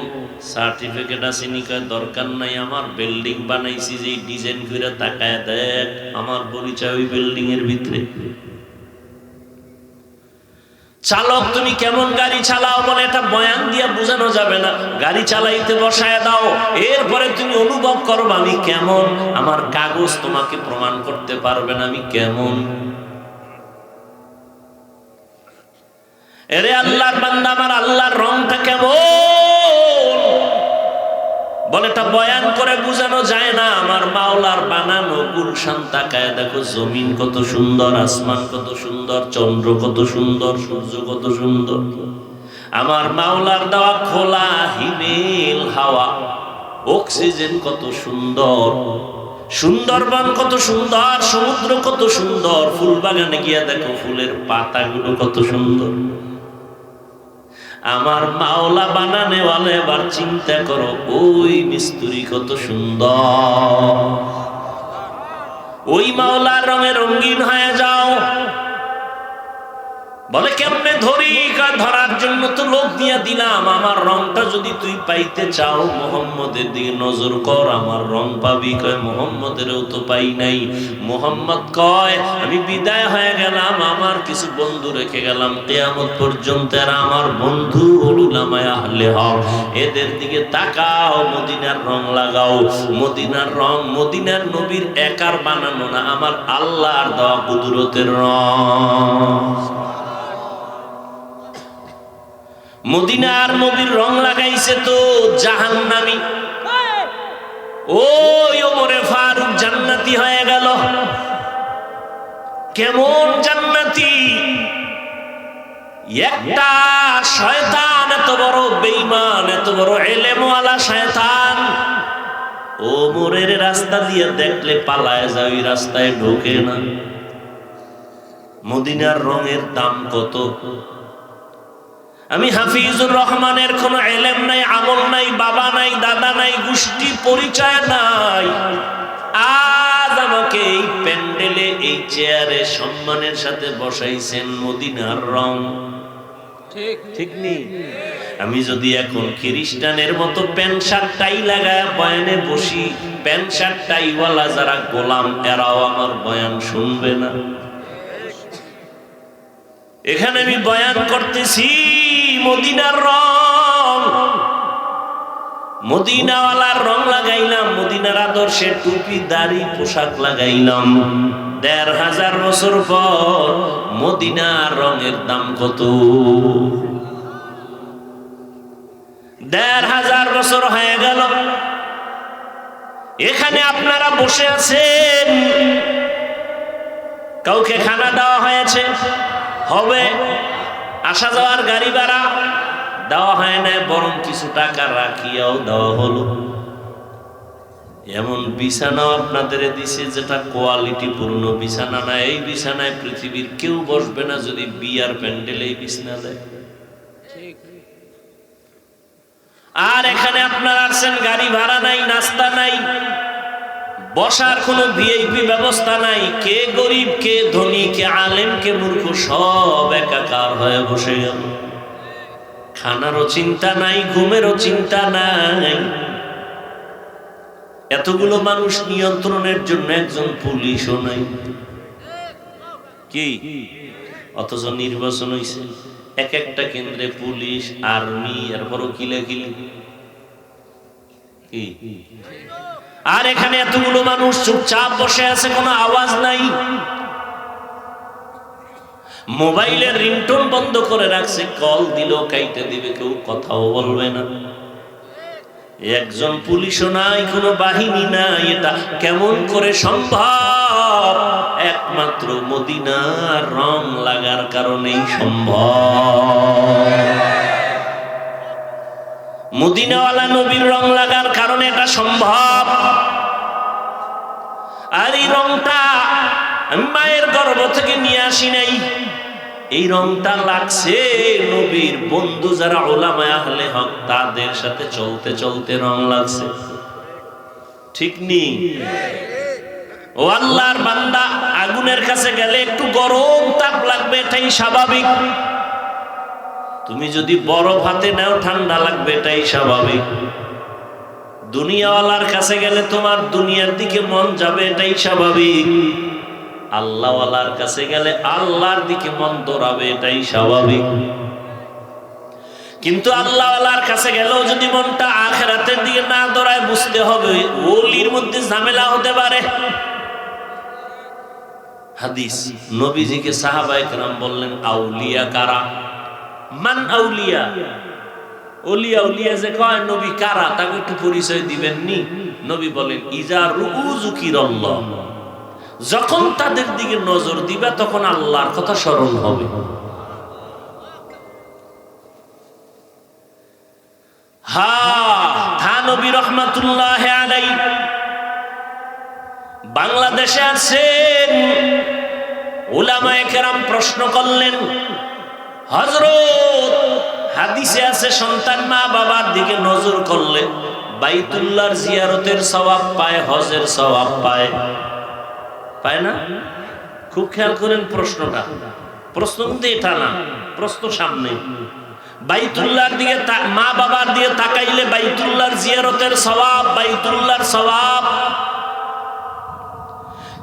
সার্টিফিকেট আছে নি? দরকার নাই, আমার বিল্ডিং বানাইছি যে ডিজাইন করে তাকায় দেখ, আমার পরিচয় ওই বিল্ডিং এর ভিতরে। চালক তুমি কেমন গাড়ি চালাও, বলে এটা বয়ান দিয়ে বোঝানো যাবে না। গাড়ি চালাইতে বসায় দাও, এরপরে তুমি অনুভব করো আমি কেমন। আমার কাগজ তোমাকে প্রমাণ করতে পারবে না আমি কেমন। এরে আল্লাহর বান্দা, আমার আল্লাহর রংটা কেমন? বলে এটা বয়ান করে বোঝানো যায় না। আমার মাওলার বানানো গুলশান, তাকায় দেখো জমিন কত সুন্দর, আসমান কত সুন্দর, চন্দ্র কত সুন্দর, সূর্য কত সুন্দর। আমার মাওলার দেওয়া খোলা হিমেল হাওয়া, অক্সিজেন কত সুন্দর, সুন্দরবন কত সুন্দর, সমুদ্র কত সুন্দর, ফুল বাগানে গিয়া দেখো ফুলের পাতাগুলো কত সুন্দর। আমার মাওলা বানানে ওয়ালা এবার চিন্তা করো, ওই মিস্ত্রি কত সুন্দর। ওই মাওলার রঙে রঙিন হয়ে যাও। বলে কেমনে ধরি? ধরার জন্য তো লোক দিয়ে দিলাম। আমার রংটা যদি তুই পাইতে চাও, মুহাম্মদের দিকে নজর কর, আমার রং পাবি। কয় মুহাম্মদেরও তো পাই নাই। মুহাম্মদ কয় আমি বিদায় হয়ে গেলাম, আমার কিছু বন্ধু রেখে গেলাম, কিয়ামত পর্যন্ত এরা আমার বন্ধু, উলামায়ে আহলে হক। এদের দিকে তাকাও, মদিনার রং লাগাও। মদিনার রং মদিনার নবীর একার বানানো না, আমার আল্লাহর দেওয়া কুদরতের রং। মদিনার নবীর রং লাগাইছে তো জাহান্নামী। ওই ওমরে ফারুক জান্নাতি হয়ে গেল। কেমন জান্নাতি? একটা শয়তান, এত বড় বেঈমান, এত বড় ইলমওয়ালা শয়তান, ওমরের রাস্তা দিয়ে দেখলে পালায় যায়, ওই রাস্তায় ঢোকে না। মদিনার রঙের দাম কত? আমি হাফিজুর রহমানের কোনো ইলম নাই, আমল নাই, বাবা নাই, দাদা নাই, গোষ্ঠী পরিচয় নাই। আজ আমাকে এই প্যান্ডেলে, এই চেয়ারে সম্মানের সাথে বসাইছেন মদিনার রং। ঠিক ঠিক নেই? আমি যদি এখন খ্রিস্টানের মতো প্যান্ট শার্ট টাই লাগায় বয়ানে বসি, প্যান্ট শার্ট টাইওয়ালা যারা গোলাম, এরাও আমার বয়ান শুনবে না। এখানে আমি বয়ান করতেছি মদিনার রং, মদিনাওয়ালার রং লাগাইলাম, মদিনার আদর্শে টুপি দাড়ি পোশাক লাগাইলাম। ১৫০০ বছর পর মদিনার রঙের দাম কত? 1500 বছর হয়ে গেল, এখানে আপনারা বসে আছেন, কাউকে খানা দেওয়া হয়েছে? হবে। আসা যাওয়ার গাড়ি ভাড়া দেওয়া হয় না, বরং কিছু টাকা রাখিয়াও দেওয়া হলো। এমন বিছানাও আপনাদের দিছে যেটা কোয়ালিটি পূর্ণ বিছানা না। এই বিছানায় পৃথিবীর কেউ বসবে না যদি বিয়ার প্যান্ডেলে এই বিছানা দেয়। আর এখানে আপনারা আসছেন, গাড়ি ভাড়া নাই, নাস্তা নাই, বসার কোনো ভিআইপি ব্যবস্থা নাই। কে গরিব, কে ধনী, কে আলেম, কে মূর্খ, সব একাকার হয়ে বসে গেল। খানারও চিন্তা নাই, ঘুমেরও চিন্তা নাই। এতগুলো মানুষ নিয়ন্ত্রণের জন্য একজন পুলিশও নাই। কি? অথচ নির্বাচন হইছে, এক একটা কেন্দ্রে পুলিশ, আর্মি, এরপরও কিলাকিলি। কি? আর এখানে এতগুলো মানুষ চুপচাপ বসে আছে, কোনো আওয়াজ নাই। মোবাইলের রিংটোন বন্ধ করে রাখছে, কল দিলেও কাইটে দিবে, কেউ কথাও বলবে না। একজন পুলিশও নাই, কোনো বাহিনী নাই। এটা কেমন করে সম্ভব? একমাত্র মদিনার রং লাগার কারণেই সম্ভব। মদিনাওয়ালা নবীর রং লাগার কারণে এটা সম্ভব। আর এই রংটা আমি মায়ের গর্ভ থেকে নিয়ে আসি নাই, এই রংটা লাগছে নবীর বন্ধু যারা উলামায়ে আহলে হক তাদের সাথে চলতে চলতে রং লাগছে। ঠিক নেই? ও আল্লাহর বান্দা, আগুনের কাছে গেলে একটু গরম তাপ লাগবে, এটাই স্বাভাবিক। তুমি যদি বরফ হাতে নাও, ঠান্ডা লাগবে, এটাই স্বাভাবিক। দুনিয়াওয়ালার কাছে গেলে তোমার দুনিয়ার দিকে মন যাবে, এটাই স্বাভাবিক। আল্লাহওয়ালার কাছে গেলে আল্লাহর দিকে মন দৌড়াবে, এটাই স্বাভাবিক। কিন্তু আল্লাহওয়ালার কাছে গেলেও যদি মনটা আখিরাতের দিকে না দৌড়ায়, বুঝতে হবে ওলির মধ্যে ঝামেলা হতে পারে। হাদিস, নবীজিকে সাহাবায়ে কেরাম বললেন, আউলিয়া কারা? মান আউলিয়া? ওলিয়া উলিয়া যে কয়, নবী কারা, তাকে একটু পরিচয় দিবেন নি? নবী বলেন, ইজা রুযুকিরাল্লাহ, যখন তাদের দিকে নজর দিবা তখন আল্লাহর কথা স্মরণ হবে। থানবী রাহমাতুল্লাহ আলাইহি বাংলাদেশে আছেন, উলামায়ে কেরাম প্রশ্ন করলেন, হযরত, হাদিসে আছে সন্তান মা বাবার দিকে নজর করলে বাইতুল্লাহর জিয়ারতের সওয়াব পায়, হজের সওয়াব পায়, পায় না? খুব খেয়াল করেন প্রশ্নটা। প্রশ্ন কিন্তু এটা না, প্রশ্ন সামনে। বাইতুল্লাহর দিকে মা বাবার দিকে তাকাইলে বাইতুল্লাহর জিয়ারতের সওয়াব, বাইতুল্লাহর সওয়াব।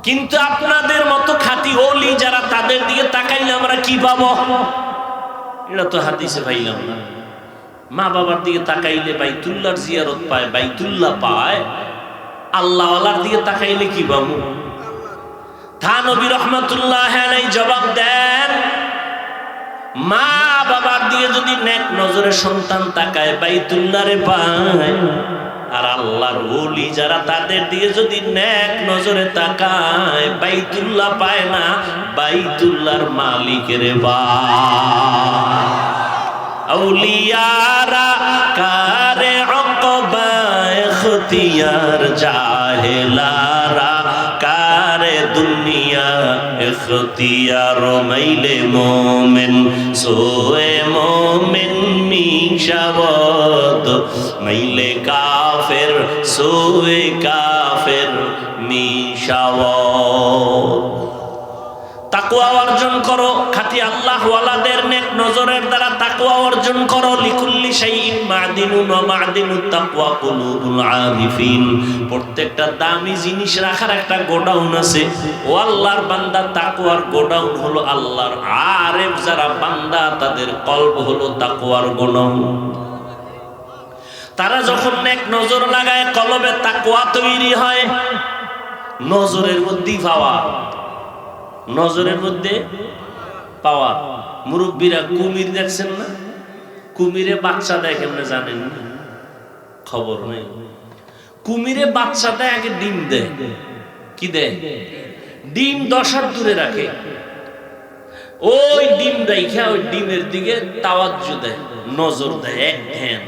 কিন্তু আপনাদের মতো খাঁটি ওলি যারা, তাদের দিকে তাকাইলে আমরা কি পাবো? এটা তো হাদিসে পাইলাম না। মা বাবার দিকে তাকাইলে বাইতুল্লাহর জিয়ারত পায়, বাইতুল্লাহ পায়। আল্লাহওয়ালার দিকে তাকাইলে কি পাবো? থানবী রাহমাতুল্লাহ আলাইহি জবাব দেন, মা বাবার দিকে যদি নেক নজরে সন্তান তাকায়, বাইতুল্লাহরে পায়। আর আল্লাহর ওলি যারা, তাদের দিকে যদি নেক নজরে তাকায়, বাইতুল্লাহ পায় না, বাইতুল্লাহর মালিকের পায়। আউলিয়ারা কারে উকবা ইখতিয়ার, জাহেলারা কারে দুনিয়া ইখতিয়ার। মাইলে মোমেন সোয়ে মোমেন মিশাবত, মাইলে কাফের সোয়ে কাফের মিশাবত। তাকওয়া অর্জন করো, খাঁটি আল্লাহওয়ালাদের নেক নজরের দ্বারা তাকওয়া অর্জন করো। লিকুল্লি শাইইন মাদিনুন ওয়া মাদিনুত তাকওয়া কুলুবুল আরিফিন। প্রত্যেকটা দামি জিনিস রাখার একটা গোডাউন আছে। ও আল্লাহর বান্দা, তাকওয়ার গোডাউন হলো আল্লাহর আরেফ যারা বান্দা, তাদের কলব হলো তাকওয়ার গোডাউন। তারা যখন নেক নজর লাগায়, কলবে তাকওয়া তৈরি হয়। নজরের মধ্যেই পাওয়া, নজরের মধ্যে পাওয়া। মুরব্বীরা কুমির দেখছেন না? কুমিরে বাচ্চা দেয় কেমনে জানেন? খবর নেই। কুমিরে বাচ্চা দেয়, আগে ডিম দেয়। কি দেয়? ডিম 10 হাত দূরে রাখে, ওই ডিম রাইখা ওই ডিমের দিকে তাওয়াজ্জু দেয়, নজর দেয়, এক ধ্যান।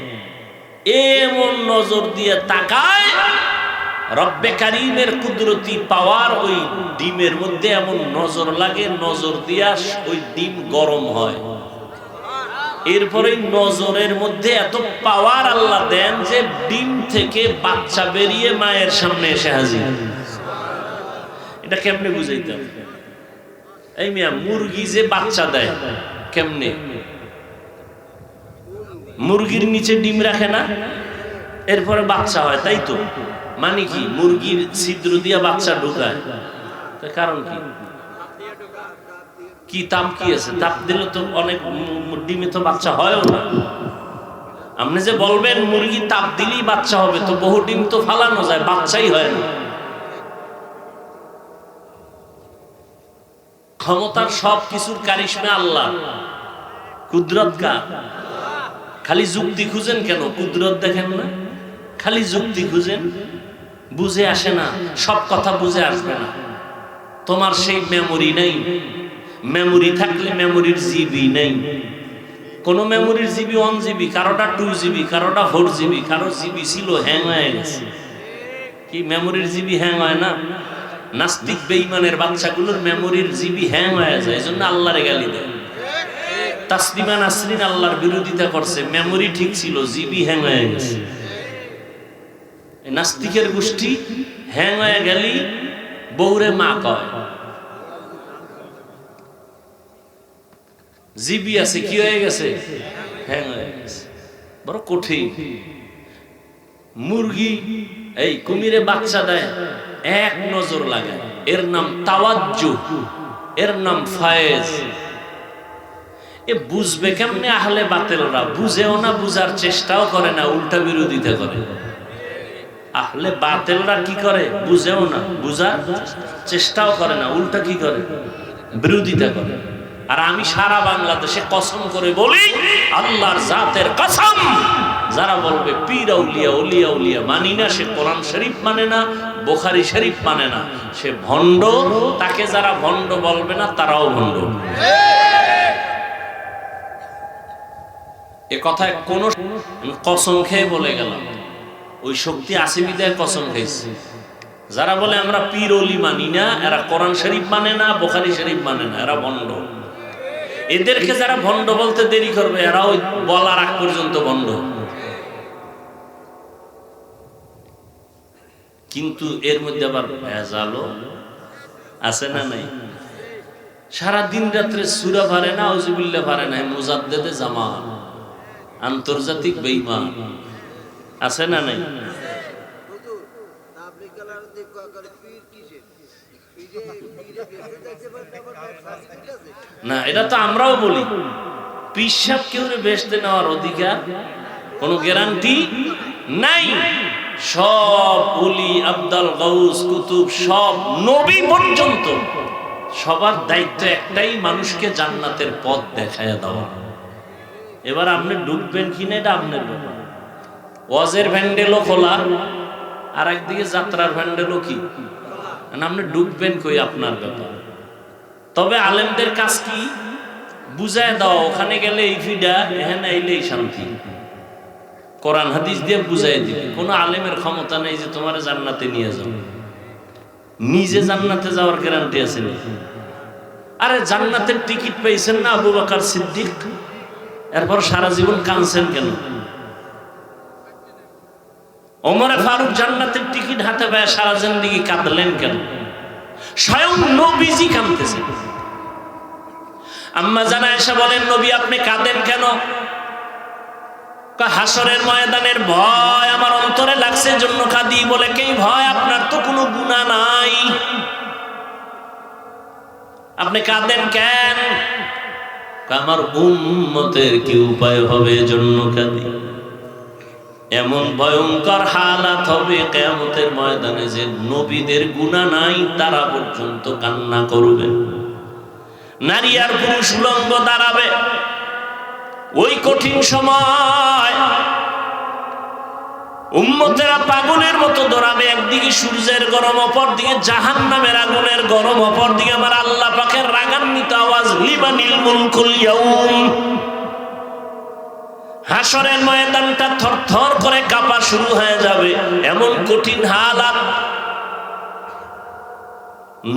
এমন নজর দিয়ে তাকায়, রব্বে কারীমের কুদরতি পাওয়ার ওই ডিমের মধ্যে এমন নজর লাগে, নজর দিয়া ওই ডিম গরম হয়। এরপরে নজরের মধ্যে এত পাওয়ার আল্লাহ দেন যে ডিম থেকে বাচ্চা বেরিয়ে মায়ের সামনে এসে হাজির। এটা কেমনে বুঝাইতাম? এই মিয়া, মুরগি যে বাচ্চা দেয় কেমনে? মুরগির নিচে ডিম রাখে না, এরপরে বাচ্চা হয়, তাই তো? মানে কি, মুরগির ছিদ্র দিয়া বাচ্চা ঢুকায়, কারণ কি? কি তাপ কি আছে? তাপ দিলে তো অনেক ডিমে তো বাচ্চা হয়ও না। আপনি যে বলবেন মুরগি তাপ দিলেই বাচ্চা হবে, তো বহু ডিম তো ফালানো যায়, বাচ্চাই হয় না। ক্ষমতার সব কিছুর কারিশমা আল্লাহ, কুদরত কার? খালি যুক্তি খুঁজেন কেন? কুদরত দেখেন না? খালি যুক্তি খুঁজেন, বুঝে আসে না, সব কথা বুঝে আসবে না। তোমার সেই মেমোরি নাই। মেমোরি থাকলে মেমোরির জিবি নাই। কোন মেমোরির জিবি 1 জিবি, কারোটা 2 জিবি, কারোটা 4 জিবি, কারো জিবি ছিল হ্যাং হয়ে গেছে। কি মেমোরির জিবি হ্যাং হয় না? নাস্তিক বেঈমানের বাচ্চাগুলোর মেমোরির জিবি হ্যাং হয়ে যায়, এজন্য আল্লাহরে গালি দেয়। তাসলিমা নাসরিন আল্লাহর বিরোধিতা করছে, মেমোরি ঠিক ছিল, জিবি হ্যাং হয়ে গেছে। নাস্তিকের গোষ্ঠী হ্যাং হয়ে গেলি বউরে মা কয়। জিবি আছে, কি হয়ে গেছে? হ্যাং হয়ে গেছে। বড় কঠিন। মুরগি এই কুমিরে বাচ্চা দেয়, এক নজর লাগায়, এর নাম তাওয়াজ্জু, এর নাম ফায়েজ। এ বুঝবে কেমনে? আহলে বাতিলরা বুঝেও না, বুঝার চেষ্টাও করে না, উল্টা বিরোধিতা করে। আহলে বাতিলরা কি করে? বুঝেও না, বুঝার চেষ্টাও করে না, উল্টা কি করে? বিরোধিতা করে। আর আমি সারা বাংলাদেশে কসম করে বলি, আল্লাহর জাতের কসম, যারা বলবে পীর আউলিয়া, ওলিয়া উলিয়া মানি না, সে কোরআন শরীফ মানে না, বুখারী শরীফ মানে না, সে ভণ্ড। তাকে যারা ভণ্ড বলবে না, তারাও ভণ্ড। এ কথায় কোন কসম খেয়ে বলে গেলাম, ওই শক্তি আছে বিদায় কসম খেয়েছি। যারা বলে আমরা পীর ওলি মানি না, এরা কোরআন শরীফ মানে না, বুখারী শরীফ মানে না, এরা ভণ্ড। এদেরকে যারা ভণ্ড বলতে দেরি করবে, এরা ওই বলার আগ পর্যন্ত ভণ্ড। কিন্তু এর মধ্যে আবার ভেজালও আছে না নাই? সারা দিন রাত্রে সূরা পারে না, আউযুবিল্লাহ পারে না, মুজাদ্দেদে জামাত, আন্তর্জাতিক বেঈমান আছে না নাই? না, এটা তো আমরাও বলি, পীর সাহেব কেউ বেহেশতে নেওয়ার অধিকার কোনো গ্যারান্টি নাই। সব ওলি, আব্দাল, গাউস, কুতুব, সব নবী পর্যন্ত সবার দায়িত্ব একটাই, মানুষকে জান্নাতের পথ দেখায় দেওয়া। এবার আপনি ঢুকবেন কিনা এটা আপনার ব্যাপার। ওয়াজের ভ্যান্ডেলও খোলা, আর একদিকে যাত্রার ভ্যান্ডেলও কি, আপনি ঢুকবেন কই আপনার ব্যাপার। তবে আলেমদের কাজ কি? বুঝায় দাও, ওখানে গেলে এই ফিডা, এখানে আইলেই শান্তি। কোরআন হাদিস দিয়ে বুঝাই দিবে। কোনো আলেমের ক্ষমতা নেই যে তোমার জান্নাতে নিয়ে যাও। নিজে জান্নাতে যাওয়ার গ্যারান্টি আছে না? আরে জান্নাতের টিকিট পেয়েছেন না আবু বকর সিদ্দিক, এরপর সারা জীবন কাঁদছেন কেন? ওমরে ফারুক জান্নাতের টিকিট হাতে পায়, সারা জিন্দেগি কাঁদলেন কেন? স্বয়ং নবীজি কাঁদতেছেন। আম্মা জানা এসে বলেন, নবী আপনি কাঁদেন কেন? হাসরের ময়দানের ভয় আমার অন্তরে লাগছে, জন্য কাঁদি। বলে কি ভয়? আপনার তো কোনো গুনাহ নাই, আপনি কাঁদেন কেন? আমার উম্মতের কি উপায় হবে, জন্য কাঁদি। এমন ভয়ঙ্কর হালাত হবে কিয়ামতের ময়দানে যে নবীদের গুনাহ নাই, তারা পর্যন্ত কান্না করবে। নারী আর পুরুষ উলঙ্গ দাঁড়াবে ওই কঠিন সময়। উম্মতেরা পাগলের মতো দৌড়াবে, একদিকে সূর্যের গরম, অপর দিকে জাহান্নামের আগুনের গরম, অপর দিকে আমার আল্লাহ পাকের রাগান্বিত আওয়াজ, লিমানিল মুলকুল ইয়াউম। হাসরের ময়দানটা থরথর করে কাঁপা শুরু হয়ে যাবে, এমন কঠিন হালাত।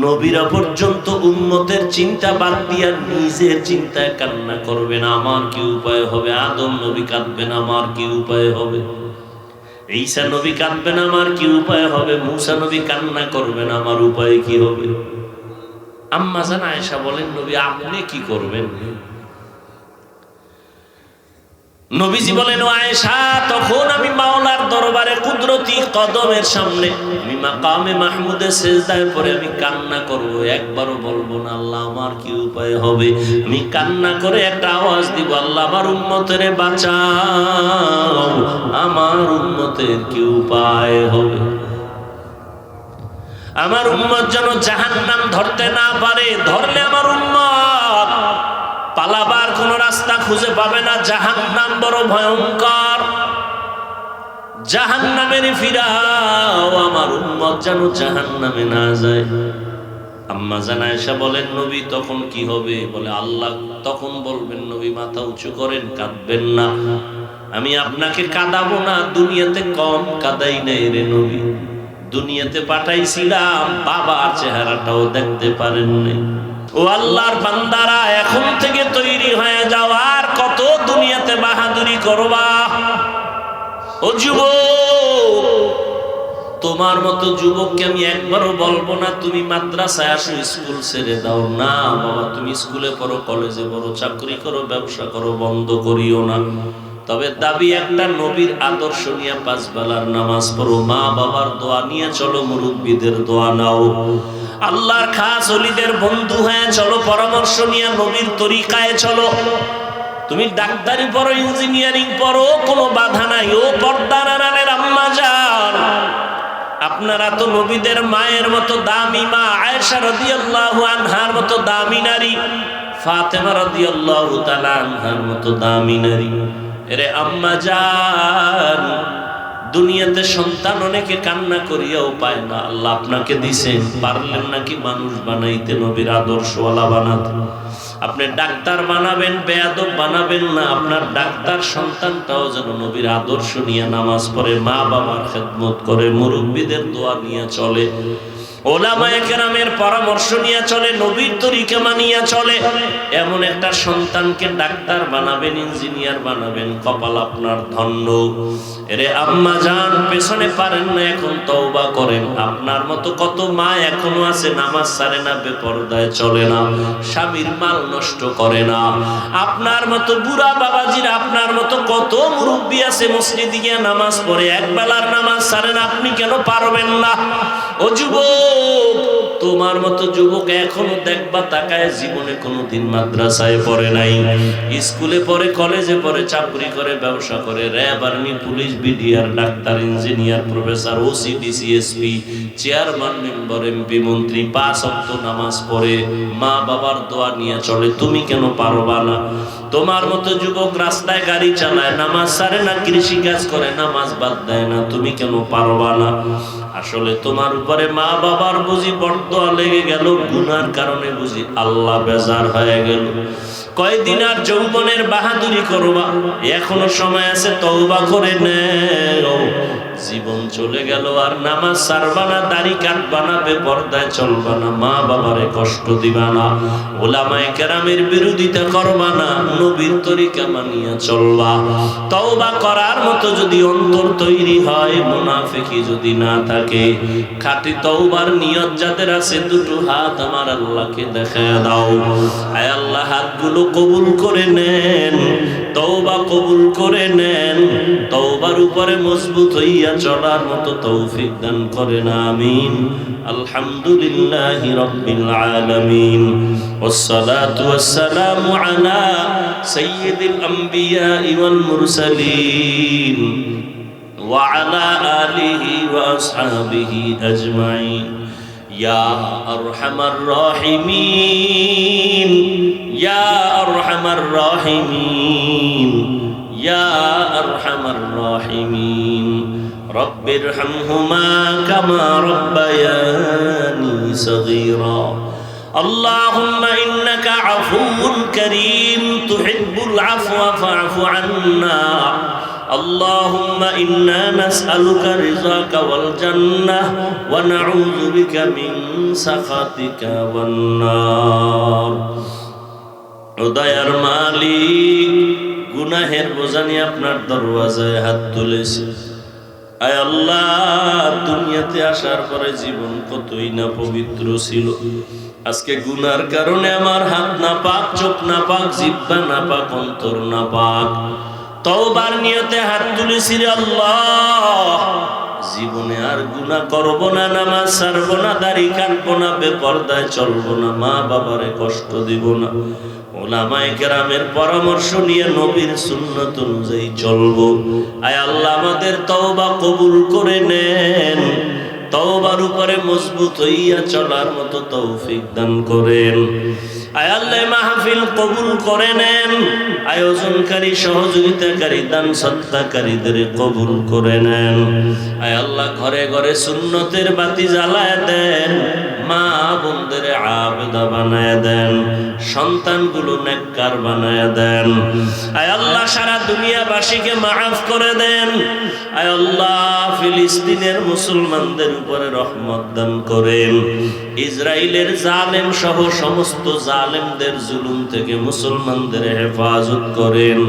নবীরা পর্যন্ত উম্মতের চিন্তা বাদ দিয়া নিজের চিন্তায় কান্না করবেন, আমার কি উপায় হবে? আদম নবী কাঁদবেন, আমার কি উপায় হবে? ঈসা নবী কাঁদবেন, আমার কি উপায় হবে? মূসা নবী কান্না করবেন, আমার উপায় কি হবে? আম্মা জান আয়েশা বলেন, নবী আপনি কি করবেন? নবীজি বলেন, ও আয়েশা, তখন আমি মাওলার দরবারে কুদরতি কদমের সামনে, আমি মাকামে মাহমুদে সিজদায় পড়ে আমি কান্না করব, একবারও বলবো না আল্লাহ আমার কি উপায় হবে। আমি কান্না করে একটা আওয়াজ দিব, আল্লাহ আমার উম্মতের বাঁচাও, আমার উম্মতের কি উপায় হবে? আমার উম্মত যেন জাহান্নাম ধরতে না পারে, ধরলে আমার উম্মত পালাবার কোন রাস্তা খুঁজে পাবে না। জাহান্নাম বড় ভয়ঙ্কর, জাহান্নামের ফিরাও, আমার উম্মত যেন জাহান্নামে না যায়। আম্মা জান আয়েশা বলেন, নবী তখন কি হবে? বলে আল্লাহ তখন বলবেন, নবী মাথা উঁচু করেন, কাঁদবেন না, আমি আপনাকে কাঁদাবো না, দুনিয়াতে কম কাঁদাই নাই রে নবী, দুনিয়াতে পাঠাইছিলাম, বাবার চেহারাটাও দেখতে পারেন নাই। ও আল্লাহর বান্দারা, এখন থেকে তৈরি হয়ে যাও, আর কত দুনিয়াতে বাহাদুরি করবা? ও যুবক, তোমার মতো যুবককে আমি একবারও বলবো না তুমি মাদ্রাসায় আসো, স্কুল ছেড়ে দাও। না বাবা, তুমি স্কুলে পড়ো, কলেজে পড়ো, চাকরি করো, ব্যবসা করো, বন্ধ করিও না। তবে দাবি একটা, নবীর আদর্শ নিয়ে 5 বেলার নামাজ পড়ো, মা বাবার দোয়া নিয়ে চলো, মুরব্বীদের দোয়া নাও, আল্লাহর খাস ওলিদের বন্ধু হয়ে চলো, পরামর্শ নিয়ে নবীর তরিকায় চলো। তুমি ডাক্তারি পড়ো, ইঞ্জিনিয়ারিং পড়ো, কোনো বাধা নাই। ও পর্দার আড়ালের আম্মা জান, আপনারা তো নবীদের মায়ের মতো দামি মা, আয়েশা রাদিয়াল্লাহু আনহার মতো দামি নারী, ফাতেমা রাদিয়াল্লাহু তাআলা আনহার মতো দামি নারী। এরে আম্মা জান, দুনিয়াতে সন্তান অনেকে কান্না করিয়াও পায় না, আল্লাহ আপনাকে দিছেন, পারলেন নাকি মানুষ বানাইতে, নবীর আদর্শওয়ালা বানাতে? আপনি ডাক্তার বানাবেন, বেয়াদব বানাবেন না, আপনার ডাক্তার সন্তানটাও যেন নবীর আদর্শ নিয়ে নামাজ পড়ে, মা বাবার খেদমত করে, মুরব্বীদের দোয়া নিয়ে চলে, ওলামায়ে কেরামের পরামর্শ নিয়ে চলে, নবীর তরিকা মানিয়া চলে। এমন একটা সন্তানকে ডাক্তার বানাবেন, ইঞ্জিনিয়ার বানাবেন, কপাল আপনার ধন্য। এরে আম্মা জান, পেছনে পারেন না, এখন তওবা করেন। আপনার মতো কত মা এখনো আছে, নামাজ ছাড়ে না, বেপরদায় চলে না, স্বামীর মাল নষ্ট করে না। আপনার মতো বুড়া বাবাজিরা, আপনার মতো কত মুরব্বী আছে, মসজিদে গিয়ে নামাজ পড়ে, এক বেলার নামাজ ছাড়ে না, আপনি কেন পারবেন না? ও যুবক, তোমার মতো যুবক এখনো দেখবা তাকায়, জীবনে কোনোদিন মাদ্রাসায় পড়ে নাই, স্কুলে পড়ে, কলেজে পড়ে, চাকরি করে, ব্যবসা করে, RAB, army, police, BDR, doctor, engineer, professor, OC, DC, SP, chairman, member, MP, মন্ত্রী, 5 ওয়াক্ত নামাজ পড়ে, মা বাবার দোয়া নিয়ে চলে, তুমি কেন পারবা না? তোমার মতো যুবক রাস্তায় গাড়ি চালায়, নামাজ ছাড়ে না, কৃষি কাজ করে, নামাজ বাদ দেয় না, তুমি কেন পারবা না? আসলে তোমার উপরে মা বাবার বুঝি বরদোয়া লেগে গেল, গুনার কারণে বুঝি আল্লাহ বেজার হয়ে গেল। কয়দিন আর যৌবনের বাহাদুরি করবা? এখনো সময় আছে, তওবা করে নেও। জীবন চলে গেল, আর নামাজ ছাড়বা না, দাড়ি কাটবা না, বেপরদায় চলবা না, মা বাবারে কষ্ট দিবা না, ওলামায়ে কেরামের বিরোধিতা করবা না, নবীর তরিকা মানিয়া চলবা। তওবা করার মতো যদি অন্তর তৈরি হয়, মুনাফিকি যদি না থাকে, খাঁটি তওবার নিয়ত যাদের আছে, দুটো হাত আমার আল্লাহকে দেখায়া দাও। আয় আল্লাহ, হাতগুলো কবুল করে নেন, তওবা কবুল করে নেন, তওবার উপরে মজবুত হইয়া চলার মতো তৌফিক দান করেন, আমিন। আলহামদুলিল্লাহি রাব্বিল আলামিন, ওয়াসসালাতু ওয়াসসালামু আলা সাইয়্যিদিল আমবিয়া ওয়াল মুরসালিন ওয়া আলা আলিহি ওয়া আসহাবিহি আজমাইন। ইয়া আরহামার রাহিমিন, ইয়া আরহামার রাহিমিন, ইয়া আরহামার রাহিমিন। রব্বিরহামহুমা কামা রব্বায়ানি সগীরা। আল্লাহুম্মা ইন্নাকা আফুউন কারীম তুহিব্বুল আফওয়া ফা'ফু আন্না। আল্লাহুম্মা ইন্না নাসআলুকা রিযাকা ওয়াল জান্নাহ ওয়া নাউযু বিকা মিন সাখাতিকা ওয়ান নার। ও দয়ার মালিক, গুনাহের বোঝা নিয়ে আপনার দরওয়াজায় হাত তুলেছি। আয় আল্লাহ, দুনিয়াতে আসার পরে জীবন কতই না পবিত্র ছিল, আজকে গুনার কারণে আমার হাত না পাক, চোখ না পাক, জিহ্বা না পাক, অন্তর না পাক। তওবার নিয়তে হাত তুলেছি রে আল্লাহ, জীবনে আর গুনাহ করব না, নামাজ ছাড়ব না, দাড়ি কাটবো না, বেপরদায় চলবো না, মা বাবারে কষ্ট দিব না, উলামায়ে কেরামের পরামর্শ নিয়ে নবীর সুন্নাত অনুযায়ী চলবো। আয় আল্লাহ, আমাদের তওবা কবুল করে নেন, তওবার উপরে মজবুত হইয়া চলার মতো তৌফিক দান করেন। আয় আল্লাহ, মাহফিল কবুল করে নেন, আয়োজনকারী, সহযোগিতাকারী, দান সদকাকারীদের কবুল করে নেন। আয় আল্লাহ, ঘরে ঘরে সুন্নতের বাতি জ্বালায় দেন, মা বোনদের আবেদা বানায় দেন, সন্তানগুলো নেককার বানায় দেন। আয় আল্লাহ, সারা দুনিয়াবাসীকে মাফ করে দেন। আয় আল্লাহ, ফিলিস্তিনের মুসলমানদের উপরে রহমত দান করেন। ইসরায়েলের জালেম সহ সমস্ত জালেমদের জুলুম থেকে মুসলমানদের হেফাজত করেন।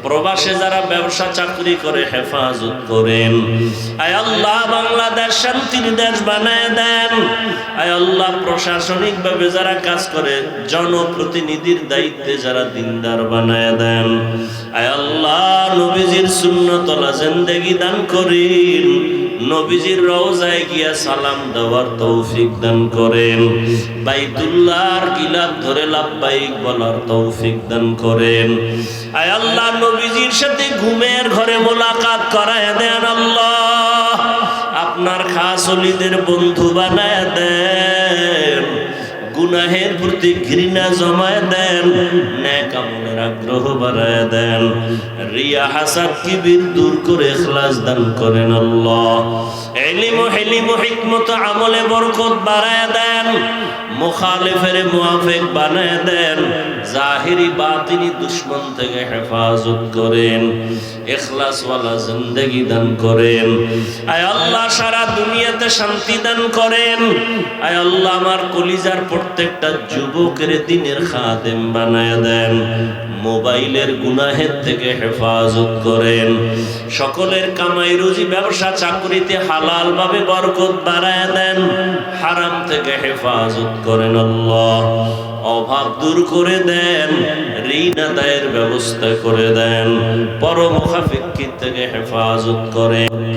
প্রবাসে যারা ব্যবসা চাকরি করে হেফাজত করেন। আয় আল্লাহ, বাংলাদেশ শান্তির দেশ বানায় দেন। আয় আল্লাহ, প্রশাসনিক ভাবে যারা কাজ করে, জনপ্রতিনিধির দায়িত্বে যারা দিনদার বানায় দেন। আয় আল্লাহ, নবীজির সুন্নতওয়ালা জিন্দেগি দান করেন, নবীজির রওজায় গিয়া সালাম দেওয়ার তৌফিক দান করেন, বাইতুল্লাহর গিলাফ ধরে লাব্বাইক বলার তৌফিক দান করেন। আয় আল্লাহ, নবীজির সাথে ঘুমের ঘরে মোলাকাত করায় দেন। আল্লাহ, আপনার খাস ওলিদের বন্ধু বানায় দেন, গুনাহের প্রতি ঘৃণা জমায় দেন, নেক আমলের আগ্রহ বাড়ায় দেন, রিয়া হাসাদ কিবির দূর করে ইখলাস দান করেন। আল্লাহ, ইলম ও হিলম ও হিকমত আমলে বরকত বাড়ায় দেন, মুখালিফের মুআফিক বানায় দেন, জাহিরি বাতিনি দুশমন থেকে হেফাজত করেন, ইখলাস ওয়ালা জিন্দেগি দান করেন। আয় আল্লাহ, সারা দুনিয়াতে শান্তি দান করেন। আয় আল্লাহ, আমার কলিজার প্রত্যেকটা যুবকের দিনের খাদেম বানায় দেন, মোবাইলের গুনাহের থেকে হেফাজত করেন, সকলের কামাই রুজি ব্যবসা চাকরিতে হালাল ভাবে বরকত বাড়ায় দেন, হারাম থেকে হেফাজত করেন। আল্লাহ, অভাব দূর করে দেন, ঋণ আদায়ের ব্যবস্থা করে দেন, পরমুখাফিক থেকে হেফাজত করেন।